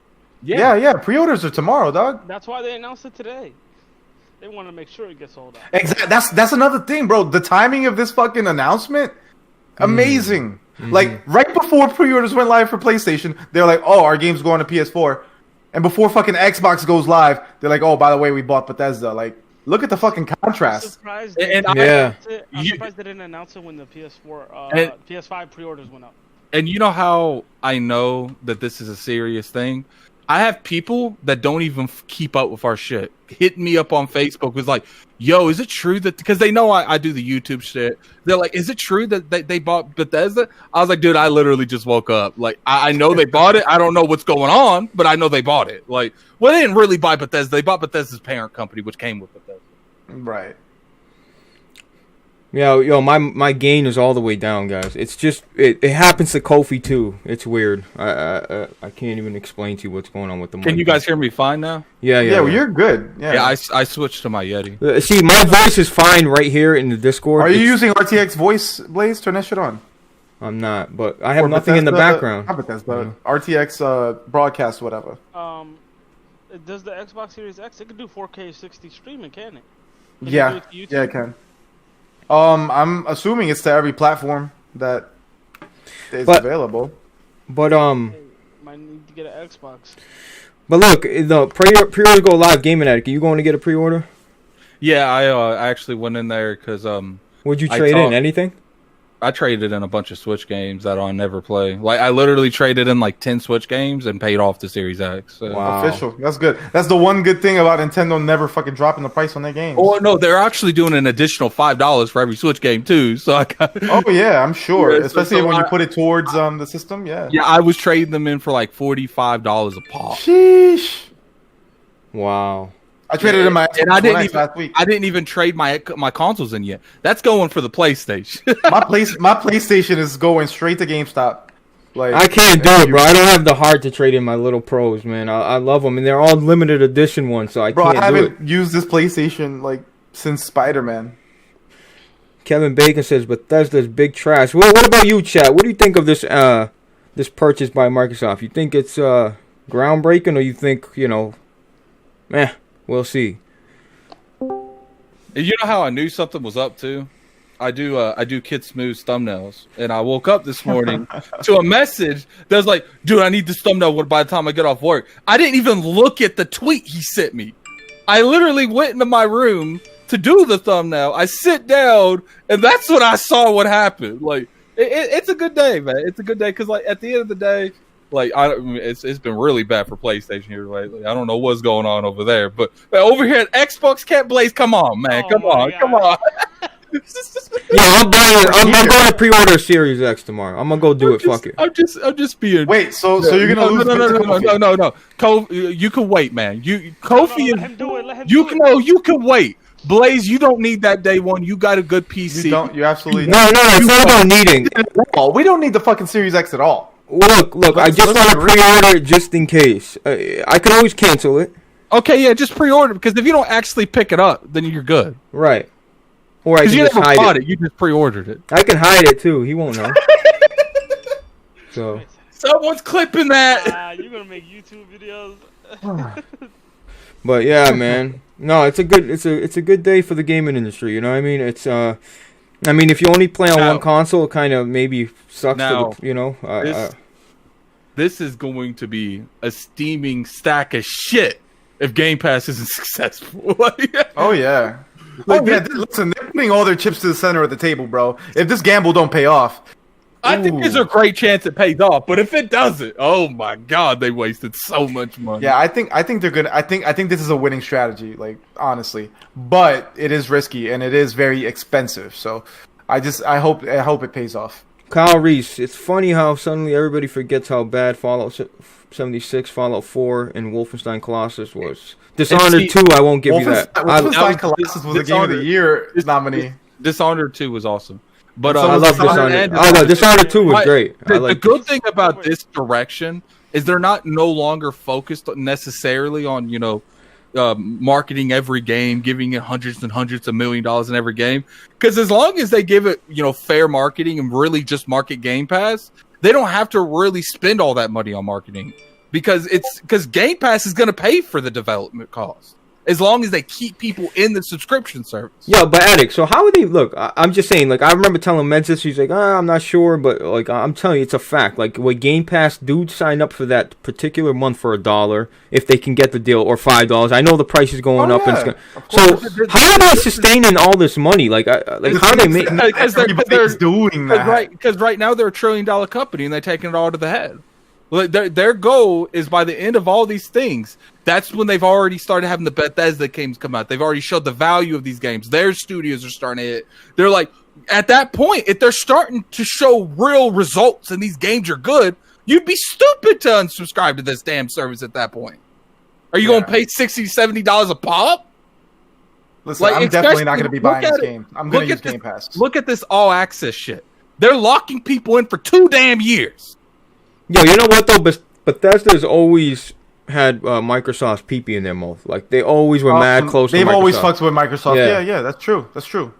Yeah. Pre-orders are tomorrow, dog. That's why they announced it today. They want to make sure it gets sold out. Exactly. That's another thing, bro. The timing of this fucking announcement, amazing. Mm-hmm. Like, right before pre-orders went live for PlayStation, they're like, oh, our game's going to PS4. And before fucking Xbox goes live, they're like, oh, by the way, we bought Bethesda. Like, Look at the fucking contrast. I'm surprised I'm surprised they didn't announce it when the PS5 pre-orders went up. And you know how I know that this is a serious thing? I have people that don't even keep up with our shit hit me up on Facebook with like, yo, is it true that, because they know I do the YouTube shit. They're like, is it true that they bought Bethesda? I was like, dude, I literally just woke up. Like, I know they bought it. I don't know what's going on, but I know they bought it. Like, well, they didn't really buy Bethesda. They bought Bethesda's parent company, which came with Bethesda. Right. Yeah, yo, my gain is all the way down, guys. It's just it happens to Kofi too. It's weird. I can't even explain to you what's going on with the mic. Can you guys hear me fine now? Yeah. Well, you're good. Yeah. I switched to my Yeti. See, my voice is fine right here in the Discord. Are you using RTX voice, Blaze? Turn that shit on. I'm not, but I have nothing in the background. Not Bethesda, RTX broadcast, whatever. Does the Xbox Series X? It can do 4K 60 streaming, can it? Yeah, it can. I'm assuming it's to every platform that is available. But might need to get an Xbox. But look, the pre-order go live. Gaming Addict, are you going to get a pre-order? Yeah, I actually went in there because Would you trade in anything? I traded in a bunch of Switch games that I'll never play. Like, I literally traded in like 10 Switch games and paid off the Series X. So. Wow. Official. That's good. That's the one good thing about Nintendo never fucking dropping the price on their games. Oh, no, they're actually doing an additional $5 for every Switch game, too. So I got... Oh, yeah, I'm sure. Yeah, especially when you put it towards the system, yeah. Yeah, I was trading them in for like $45 a pop. Sheesh. Wow. I traded in my Xbox last week. I didn't even trade my consoles in yet. That's going for the PlayStation. my PlayStation is going straight to GameStop. Like, I can't do it, bro. I don't have the heart to trade in my little pros, man. I love them, and they're all limited edition ones, so I can't do it. I haven't used this PlayStation like since Spider-Man. Kevin Bacon says Bethesda's big trash. Well, what about you, chat? What do you think of this this purchase by Microsoft? You think it's groundbreaking, or you think, meh? We'll see. You know how I knew something was up too? I do Kid Smooth's thumbnails, and I woke up this morning to a message that was like, "Dude, I need this thumbnail by the time I get off work." I didn't even look at the tweet he sent me. I literally went into my room to do the thumbnail. I sit down, and that's when I saw what happened. Like, it's a good day, man. It's a good day because, like, at the end of the day. Like, it's been really bad for PlayStation here lately. I don't know what's going on over there, but over here at Xbox, Cat Blaze, come on, man, come on. Yeah, I'm going to pre-order Series X tomorrow. I'm gonna go do it. Fuck it. I'm just being. Wait, so you're gonna lose? No. Kofi, you can wait, man. Kofi, let him do it. You can wait. Blaze, you don't need that day one. You got a good PC. You don't. You absolutely. No. It's not about needing. We don't need the fucking Series X at all. Look, I just want to pre-order it just in case. I can always cancel it. Okay, yeah, just pre-order, because if you don't actually pick it up, then you're good. Right. Or I can just hide it. You just pre-ordered it. I can hide it too. He won't know. So. Someone's clipping that. You're gonna make YouTube videos. But yeah, man. No, it's a good day for the gaming industry. You know what I mean? It's I mean, if you only play on one console, it kind of maybe sucks. This is going to be a steaming stack of shit if Game Pass isn't successful. Oh yeah. Listen, they're putting all their chips to the center of the table, bro. If this gamble don't pay off, I think there's a great chance it pays off. But if it doesn't, oh my god, they wasted so much money. Yeah, I think they're gonna. I think this is a winning strategy. Like, honestly, but it is risky and it is very expensive. So I hope it pays off. Kyle Reese, it's funny how suddenly everybody forgets how bad Fallout 76, Fallout 4, and Wolfenstein Colossus was. Dishonored 2, I won't give you that. Wolfenstein Colossus was a Game of the Year nominee. Dishonored 2 was awesome. But I love Dishonored. Dishonored 2 was great. The good thing about this direction is they're no longer focused necessarily on, marketing every game, giving it hundreds and hundreds of $1 million in every game. Because as long as they give it, fair marketing and really just market Game Pass, they don't have to really spend all that money on marketing. Because Game Pass is going to pay for the development cost. as long as they keep people in the subscription service. Yeah, but Addict, so how would they look? I'm just saying, like, I remember telling Meds this, he's like, I'm not sure, but like, I'm telling you, it's a fact. Like, with Game Pass, dudes sign up for that particular month for $1 if they can get the deal, or $5. I know the price is going up, and so how are they sustaining all this money? Like, how are they making? Because everybody's doing that, right? Because right now they're a $1 trillion company, and they're taking it all to the head. Their goal is by the end of all these things, that's when they've already started having the Bethesda games come out. They've already showed the value of these games. Their studios are starting to hit. They're like, at that point, if they're starting to show real results and these games are good, you'd be stupid to unsubscribe to this damn service at that point. Are you going to pay $60, $70 a pop? Listen, I'm definitely not going to be buying this game. I'm going to use Game Pass. Look at this all access shit. They're locking people in for 2 damn years. Yo, you know what though? Bethesda has always had Microsoft's pee-pee in their mouth. Like, they always were mad close to Microsoft. They've always fucked with Microsoft. Yeah, that's true. That's true.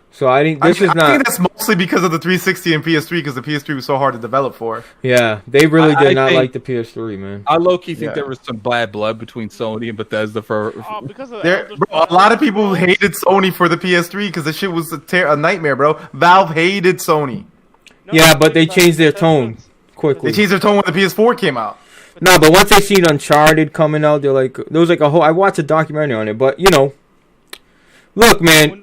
So I think I think that's mostly because of the 360 and PS3, because the PS3 was so hard to develop for. Yeah, they really did not like the PS3, man. I low-key think there was some bad blood between Sony and Bethesda because of a lot of people hated Sony for the PS3 because the shit was a nightmare, bro. Valve hated Sony. Yeah, but they changed their tone quickly. They changed their tone when the PS4 came out. No, but once they seen Uncharted coming out, they're like, there was like a whole. I watched a documentary on it, but you know, look, man.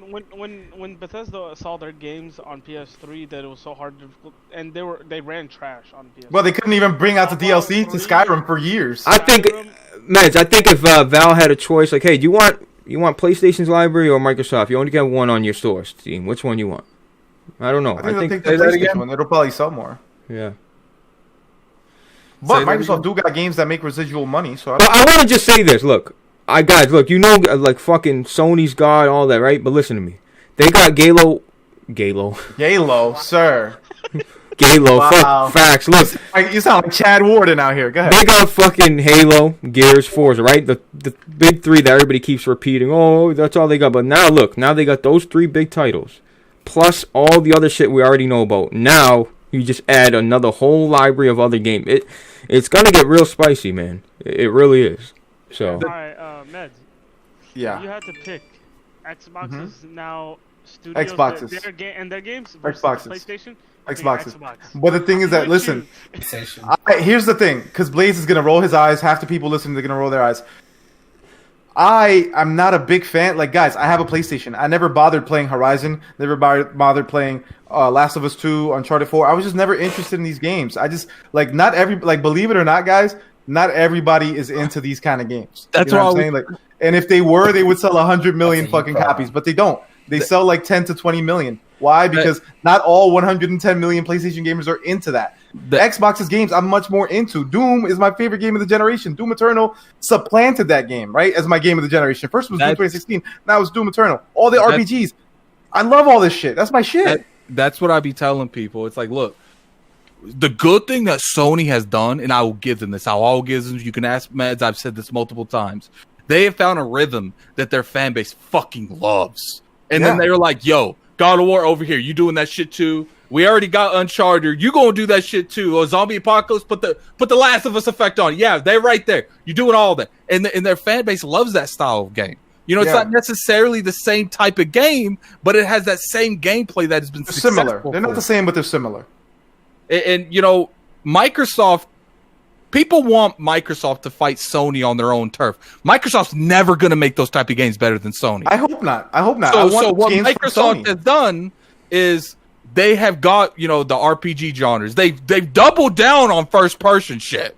When Bethesda saw their games on PS3 that it was so hard to, and they ran trash on PS3. Well, they couldn't even bring out the DLC to Skyrim for years. I think, Meds, if Valve had a choice, like, hey, do you want PlayStation's library or Microsoft? You only get one on your store, Steam. Which one you want? I don't know. I think the PlayStation one. It'll probably sell more. Yeah. But Microsoft do got games that make residual money, so. But I want to just say this. Look, you know, like fucking Sony's got all that, right? But listen to me. They got Galo, sir. Galo, wow. Facts. Look, you sound like Chad Warden out here. Go ahead. They got fucking Halo, Gears, Forza, right? The big 3 that everybody keeps repeating. Oh, that's all they got. But now look, they got those 3 big titles, plus all the other shit we already know about. Now you just add another whole library of other games. It's gonna get real spicy, man. It really is. So. All right, Meds. Yeah. You had to pick. Xbox is now studios. Xboxes. Their games versus Xboxes. PlayStation. Xboxes. Xbox. But the thing is that, listen, here's the thing, because Blaze is going to roll his eyes. Half the people listening are going to roll their eyes. I'm not a big fan. Like, guys, I have a PlayStation. I never bothered playing Horizon. Never bothered playing Last of Us 2, Uncharted 4. I was just never interested in these games. I just, like, believe it or not, guys, not everybody is into these kind of games. That's what I'm saying. Like, and if they were, they would sell 100 million fucking copies, but they don't. They sell like 10 to 20 million. Why? Because not all 110 million PlayStation gamers are into that. The Xbox's games I'm much more into. Doom is my favorite game of the generation. Doom Eternal supplanted that game, right, as my game of the generation. First was Doom 2016. Now it's Doom Eternal. All the RPGs. I love all this shit. That's my shit. That's what I be telling people. It's like, look, the good thing that Sony has done, and I will give them this. I'll give them. You can ask Meds. I've said this multiple times. They have found a rhythm that their fan base fucking loves. And then they were like, yo, God of War over here. You doing that shit too? We already got Uncharted. You gonna do that shit too? Or Zombie Apocalypse? Put the Last of Us effect on. Yeah, they're right there. You're doing all that. And their fan base loves that style of game. You know, it's not necessarily the same type of game, but it has that same gameplay that has been similar. They're not the same, but they're similar. And you know, Microsoft, people want Microsoft to fight Sony on their own turf. Microsoft's never going to make those type of games better than Sony. I hope not. So what Microsoft has done is they have got, you know, the RPG genres. They've doubled down on first person shit.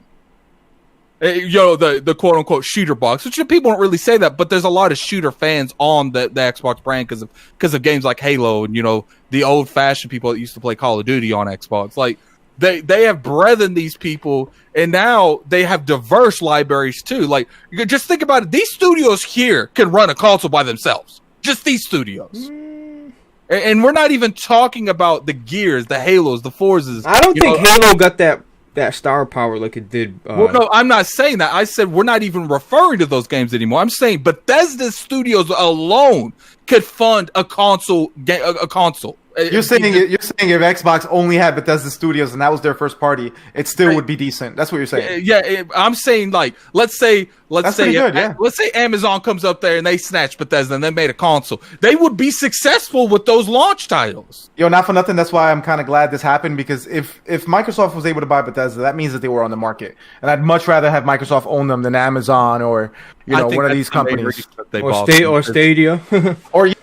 You know, the quote unquote shooter box, which people don't really say that, but there's a lot of shooter fans on the Xbox brand because of games like Halo and, you know, the old fashioned people that used to play Call of Duty on Xbox. Like they have brethren these people, and now they have diverse libraries too. Like, you could just think about it. These studios here can run a console by themselves. Just these studios. And we're not even talking about the Gears, the Halos, the Forzas. I don't think Halo got that star power like it did. Well, no, I'm not saying that. I said we're not even referring to those games anymore. I'm saying Bethesda Studios alone could fund a console. You're saying if Xbox only had Bethesda Studios and that was their first party, it still would be decent. That's what you're saying. Yeah, I'm saying, like, let's say let's say Amazon comes up there and they snatch Bethesda and they made a console, they would be successful with those launch titles. Yo, not for nothing. That's why I'm kind of glad this happened, because if Microsoft was able to buy Bethesda, that means that they were on the market, and I'd much rather have Microsoft own them than Amazon or one of these companies or Stadia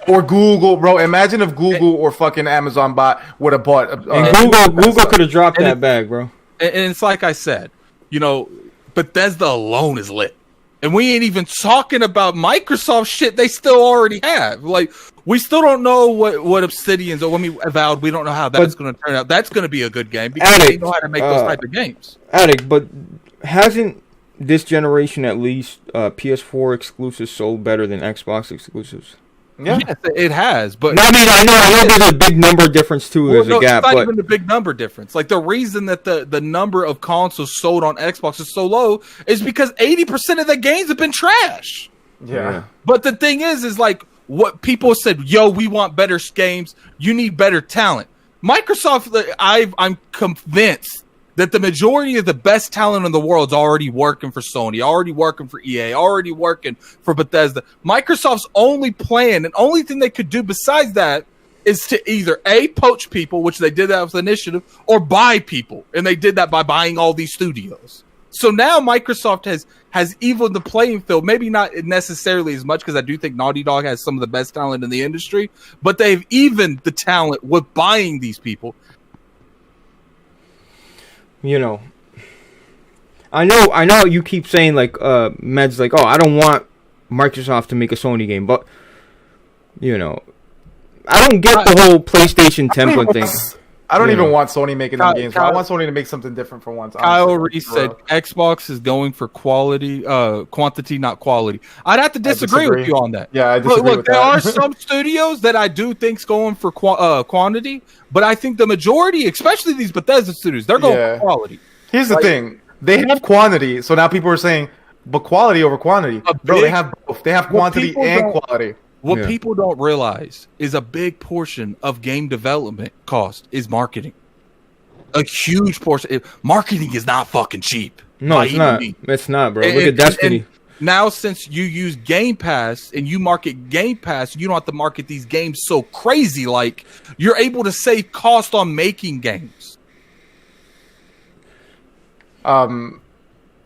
or Google, bro. Imagine if Google or fucking Amazon would have bought. Google could have dropped that bag, bro. And it's like I said, Bethesda alone is lit. And we ain't even talking about Microsoft shit they still already have. Like, we still don't know what Obsidian's, or when we avowed, we don't know how that's going to turn out. That's going to be a good game because they know how to make those type of games. Addict, but hasn't this generation at least PS4 exclusives sold better than Xbox exclusives? Yeah, yes, it has, but I know there's a big number difference too. There's a gap, it's not even the big number difference. Like, the reason that the number of consoles sold on Xbox is so low is because 80% of the games have been trash. Yeah. But the thing is like what people said. Yo, we want better games. You need better talent. Microsoft, I'm convinced that the majority of the best talent in the world is already working for Sony, already working for EA, already working for Bethesda. Microsoft's only plan and only thing they could do besides that is to either poach people, which they did that with Initiative, or buy people, and they did that by buying all these studios. So now Microsoft has evened the playing field. Maybe not necessarily as much, because I do think Naughty Dog has some of the best talent in the industry, but they've evened the talent with buying these people. I know you keep saying like Med's like, oh, I don't want Microsoft to make a Sony game, but I don't get the whole PlayStation template thing. I don't even want Sony making them games. I want Sony to make something different for once. Kyle Reese said Xbox is going for quantity, not quality. I'd have to disagree with you on that. Yeah, I disagree with that. There are some studios that I do think's going for quantity, but I think the majority, especially these Bethesda studios, they're going for quality. Here's the thing. They have quantity, so now people are saying, but quality over quantity. Bro, they have both. They have quantity and quality. What people don't realize is a big portion of game development cost is marketing. A huge portion. Marketing is not fucking cheap. No, it's not. It's not, bro. Look at Destiny. And now, since you use Game Pass and you market Game Pass, you don't have to market these games so crazy. Like, you're able to save cost on making games.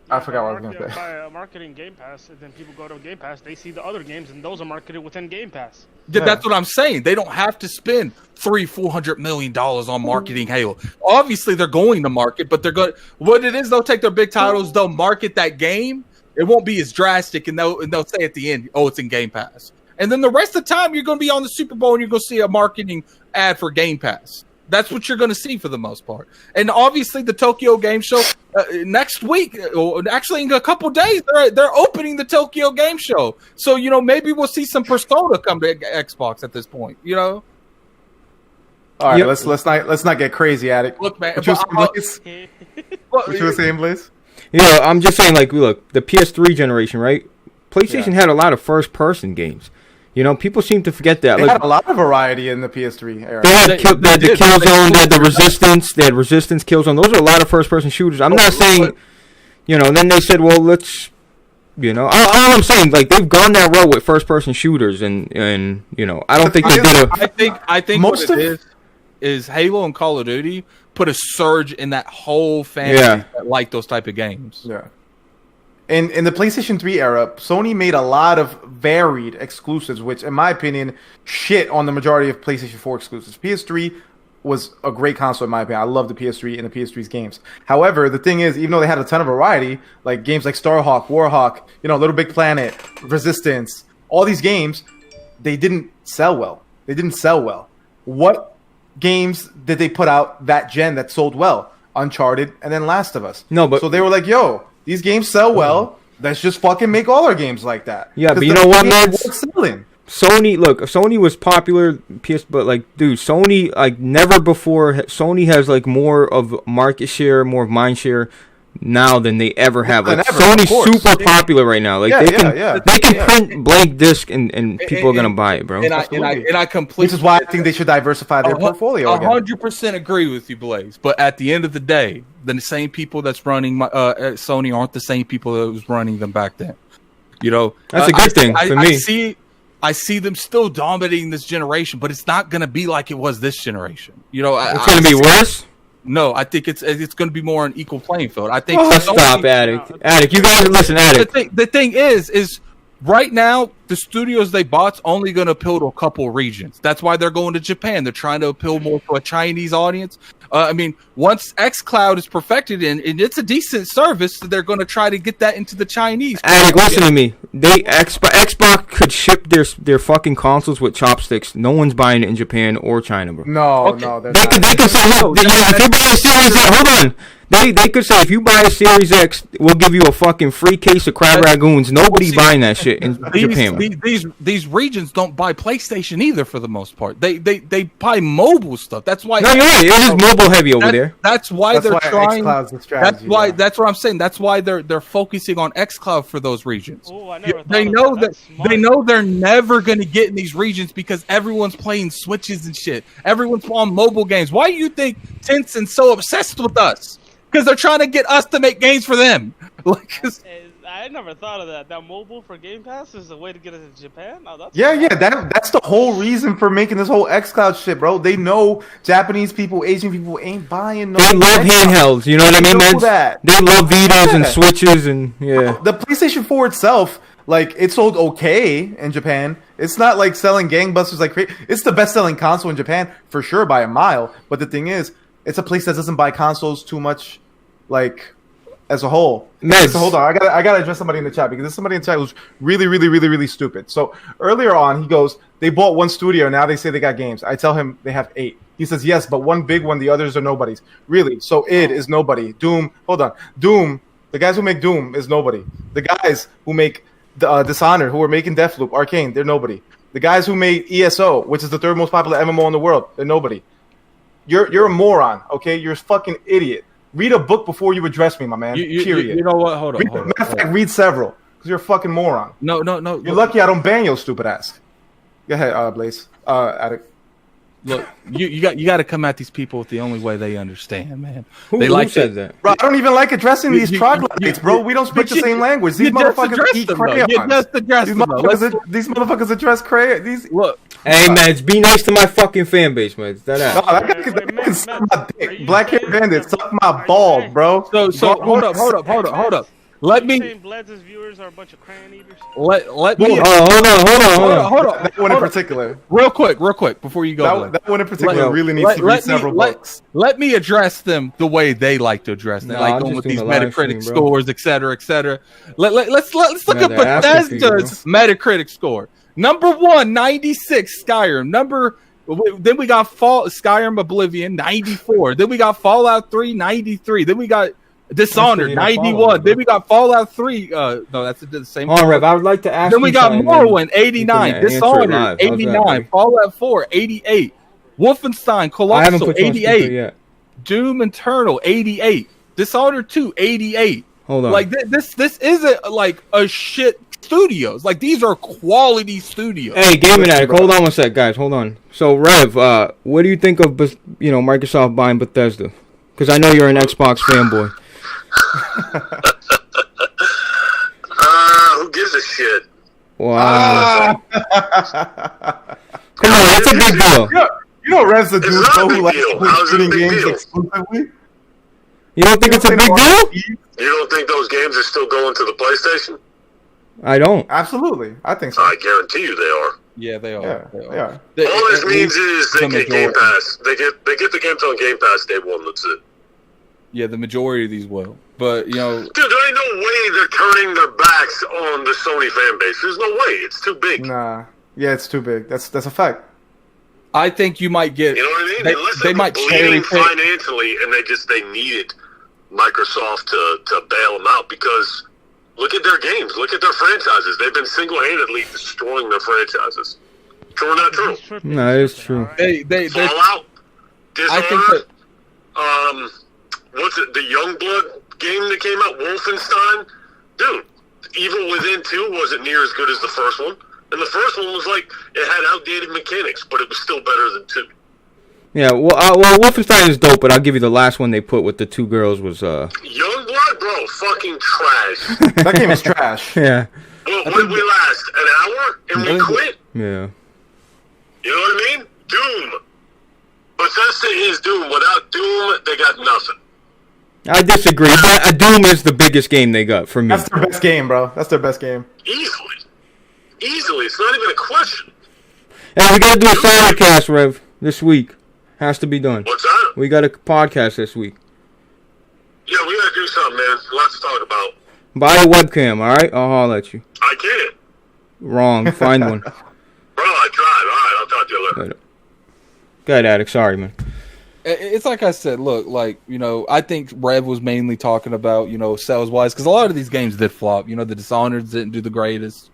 I forgot what I was going to say. By marketing Game Pass, and then people go to Game Pass, they see the other games, and those are marketed within Game Pass. That's what I'm saying. They don't have to spend $300-400 million on marketing Halo. Obviously, they're going to market, but they're going. What it is, they'll take their big titles, they'll market that game. It won't be as drastic, and they'll say at the end, "Oh, it's in Game Pass." And then the rest of the time, you're going to be on the Super Bowl, and you're going to see a marketing ad for Game Pass. That's what you're going to see for the most part. And obviously, the Tokyo Game Show next week, or actually in a couple days, they're opening the Tokyo Game Show. So maybe we'll see some Persona come to Xbox at this point. All right, let's not get crazy at it. Look, man, what you were saying, Blaze? I'm just saying, like, look, the PS3 generation, right? PlayStation had a lot of first-person games. People seem to forget that. They had a lot of variety in the PS3 era. They had the Killzone, they had the Resistance, Killzone. Those are a lot of first-person shooters. I'm not saying, and then they said, well, let's, all I'm saying, like, they've gone that road with first-person shooters, and I don't think they did I think most of it is Halo and Call of Duty put a surge in that whole family that like those type of games. Yeah. In the PlayStation 3 era, Sony made a lot of varied exclusives, which, in my opinion, shit on the majority of PlayStation 4 exclusives. PS3 was a great console, in my opinion. I love the PS3 and the PS3's games. However, the thing is, even though they had a ton of variety, like games like Starhawk, Warhawk, Little Big Planet, Resistance, all these games, they didn't sell well. What games did they put out that gen that sold well? Uncharted and then Last of Us. So they were like, yo, these games sell well. Let's just fucking make all our games like that. Yeah, but you know what, man? Sony was popular, but like, dude, Sony, like, never before. Sony has like more of market share, more of mind share now than they ever have. Like, Sony's super popular right now. Like, they can print blank disc and people are gonna buy it, bro. And I completely. Which is why I think they should diversify their portfolio. 100% agree with you, Blaze. But at the end of the day, the same people that's running Sony aren't the same people that was running them back then. You know, that's a good thing for me. I see them still dominating this generation, but it's not going to be like it was this generation. You know, it's going to be worse. No, I think it's going to be more an equal playing field. I think. Stop, Attic. You guys listen, Attic. The thing is right now the studios they bought's only going to appeal to a couple regions. That's why they're going to Japan. They're trying to appeal more to a Chinese audience. I mean, once xCloud is perfected and it's a decent service, they're going to try to get that into the Chinese. Attic, listen to me. Xbox could ship their fucking consoles with chopsticks. No one's buying it in Japan or China, bro. No, they could say, look, if you buy a Series X, hold on. They could say, if you buy a Series X, we'll give you a fucking free case of crab ragoons. Nobody's buying that shit in Japan. These regions don't buy PlayStation either for the most part. They buy mobile stuff. That's why. No, you're right. It is mobile heavy over there. That's why they're trying. The strategy, That's what I'm saying. That's why they're focusing on xCloud for those regions. Oh, They know they're never going to get in these regions because everyone's playing Switches and shit. Everyone's on mobile games. Why do you think Tencent's so obsessed with us? Because they're trying to get us to make games for them. I never thought of that. That mobile for Game Pass is a way to get it to Japan? Oh, that's the whole reason for making this whole xCloud shit, bro. They know Japanese people, Asian people ain't buying no. They love handhelds, you know what I mean, man? They love Vitas and Switches and The PlayStation 4 itself, like, it sold okay in Japan. It's not like selling gangbusters like crazy. It's the best-selling console in Japan for sure by a mile. But the thing is, it's a place that doesn't buy consoles too much, like, as a whole. So hold on, I gotta address somebody in the chat because there's somebody in the chat who's really stupid. So earlier on, he goes, they bought one studio, now they say they got games. I tell him they have 8. He says yes, but one big one, the others are nobodies. Really? So id is nobody. Doom, the guys who make Doom is nobody. The guys who make Dishonored, who are making Deathloop, Arcane, they're nobody. The guys who made ESO, which is the 3rd most popular MMO in the world, they're nobody. You're a moron, okay? You're a fucking idiot. Read a book before you address me, my man. Period. You know what? Hold on. Matter of fact, read several, because you're a fucking moron. No. You're lucky I don't ban your stupid ass. Go ahead, Blaze. Attic. Look, you got to come at these people with the only way they understand, man. Who said that? Bro, I don't even like addressing these troglodytes, bro. We don't speak the same language. These motherfuckers eat crayons. These motherfuckers address crayons. Look. Hey, man, be nice to my fucking fan base, man. That guy can suck my dick. Black hair bandit, suck my balls, bro. So hold up. Let me. Bled's viewers are a bunch of crayon eaters. Let me. Hold on. That one in particular. Real quick, before you go. That one in particular really needs to read several books. Let me address them the way they like to address them, like going with these Metacritic scores, etc. Let's look at Bethesda's Metacritic score. Number 1, 96, Skyrim. Then we got Skyrim Oblivion, 94. Then we got Fallout 3, 93. Then we got Dishonored, 91. Then we got Fallout 3. No, that's the same. All right, I would like to ask. Then we got Morrowind, 89. Dishonored, 89. Fallout 4, 88. Wolfenstein Colossal, 88. Doom Eternal, 88. Dishonored 2, 88. Hold on. Like this isn't like a shit studios. Like, these are quality studios. Hey, Gaming Addict, hold on one sec, guys. Hold on. So, Rev, what do you think of Microsoft buying Bethesda? Because I know you're an Xbox fanboy. Who gives a shit? Wow. Come on, it's a big deal. You know Rev's a dude who likes shooting games exclusively? You don't think it's a big deal? You don't think those games are still going to the PlayStation? I don't. Absolutely. I think so. I guarantee you they are. Yeah, they are. Yeah, they are. All this means is they get Game Pass. They get the games on Game Pass day one. That's it. Yeah, the majority of these will. But, dude, there ain't no way they're turning their backs on the Sony fan base. There's no way. It's too big. Nah. Yeah, it's too big. That's a fact. I think you might get. You know what I mean? Unless they might bleeding financially, and they needed Microsoft to bail them out, because look at their games, look at their franchises. They've been single-handedly destroying their franchises. True or not true? No, it's true. Fallout, Dishonored, what's it? The Youngblood game that came out, Wolfenstein. Dude, Evil Within 2 wasn't near as good as the first one. And the first one was like, it had outdated mechanics, but it was still better than 2. Yeah, well, Wolfenstein is dope, but I'll give you the last one they put with the 2 girls was Youngblood, bro, fucking trash. That game is trash. Yeah. What did we last? An hour? And we quit? Yeah. You know what I mean? Doom. Bethesda is Doom. Without Doom, they got nothing. I disagree, but Doom is the biggest game they got for me. That's their best game, bro. That's their best game. Easily. It's not even a question. And we gotta do a podcast, Rev, this week. Has to be done. What's that? We got a podcast this week. Yeah, we gotta do something, man. Lots to talk about. Buy a webcam, alright? I'll holler at you. I can't. Wrong. Find one. Bro, I tried. Alright, I'll talk to you later. Go ahead, Addict. Sorry, man. It's like I said, look, like, you know, I think Rev was mainly talking about, you know, sales-wise, because a lot of these games did flop. You know, the Dishonored didn't do the greatest.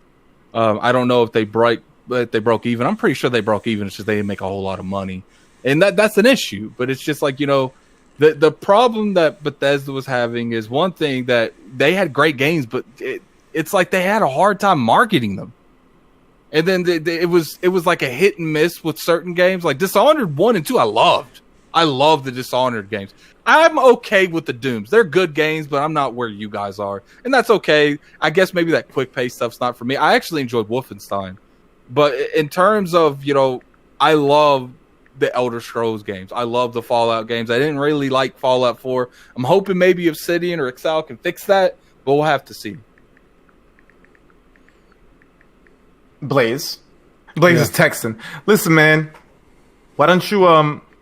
I don't know if they broke even. I'm pretty sure they broke even. It's just they didn't make a whole lot of money. And that's an issue. But it's just like, you know, the problem that Bethesda was having is one thing that they had great games, but it's like they had a hard time marketing them. And then it was like a hit and miss with certain games. Like Dishonored 1 and 2, I love the Dishonored games. I'm okay with the Dooms. They're good games, but I'm not where you guys are. And that's okay. I guess maybe that quick pace stuff's not for me. I actually enjoyed Wolfenstein. But in terms of, you know, I love the Elder Scrolls games. I love the Fallout games. I didn't really like Fallout 4. I'm hoping maybe Obsidian or Excel can fix that, but we'll have to see. Blaze is texting. Listen, man. Why don't you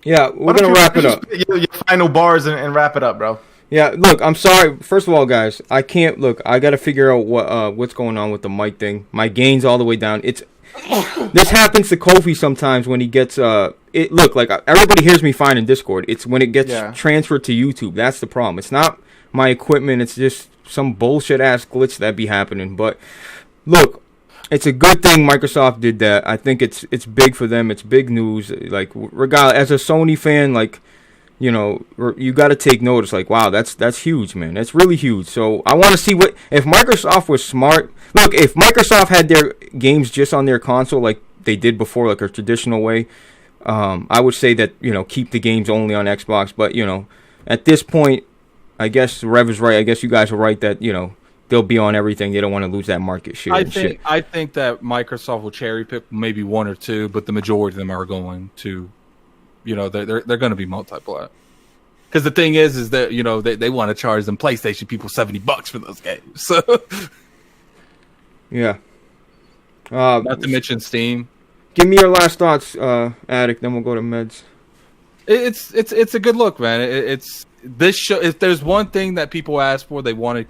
Yeah, we're gonna wrap it up. Your final bars and wrap it up, bro. Yeah, look, I'm sorry. First of all, guys, I can't look. I gotta figure out what's going on with the mic thing. My gain's all the way down. This happens to Kofi sometimes when he gets look, like everybody hears me fine in Discord. It's when it gets transferred to YouTube. That's the problem. It's not my equipment. It's just some bullshit ass glitch that be happening. But look, it's a good thing Microsoft did that. I think it's big for them. It's big news. Like, regardless, as a Sony fan, like, you know, you got to take notice. Like, wow, that's huge, man. That's really huge. So I want to see if Microsoft was smart. Look, if Microsoft had their games just on their console like they did before, like a traditional way, I would say that, you know, keep the games only on Xbox. But, you know, at this point, I guess Rev is right. I guess you guys are right that, you know, they'll be on everything. They don't want to lose that market share. I think that Microsoft will cherry pick maybe one or two, but the majority of them are going to, you know, they're going to be multi-plat. Because the thing is that, you know, they want to charge them PlayStation people $70 for those games. So yeah. Not to mention Steam. Give me your last thoughts, Addict. Then we'll go to meds. It's a good look, man. It's this show. If there's one thing that people ask for, they wanted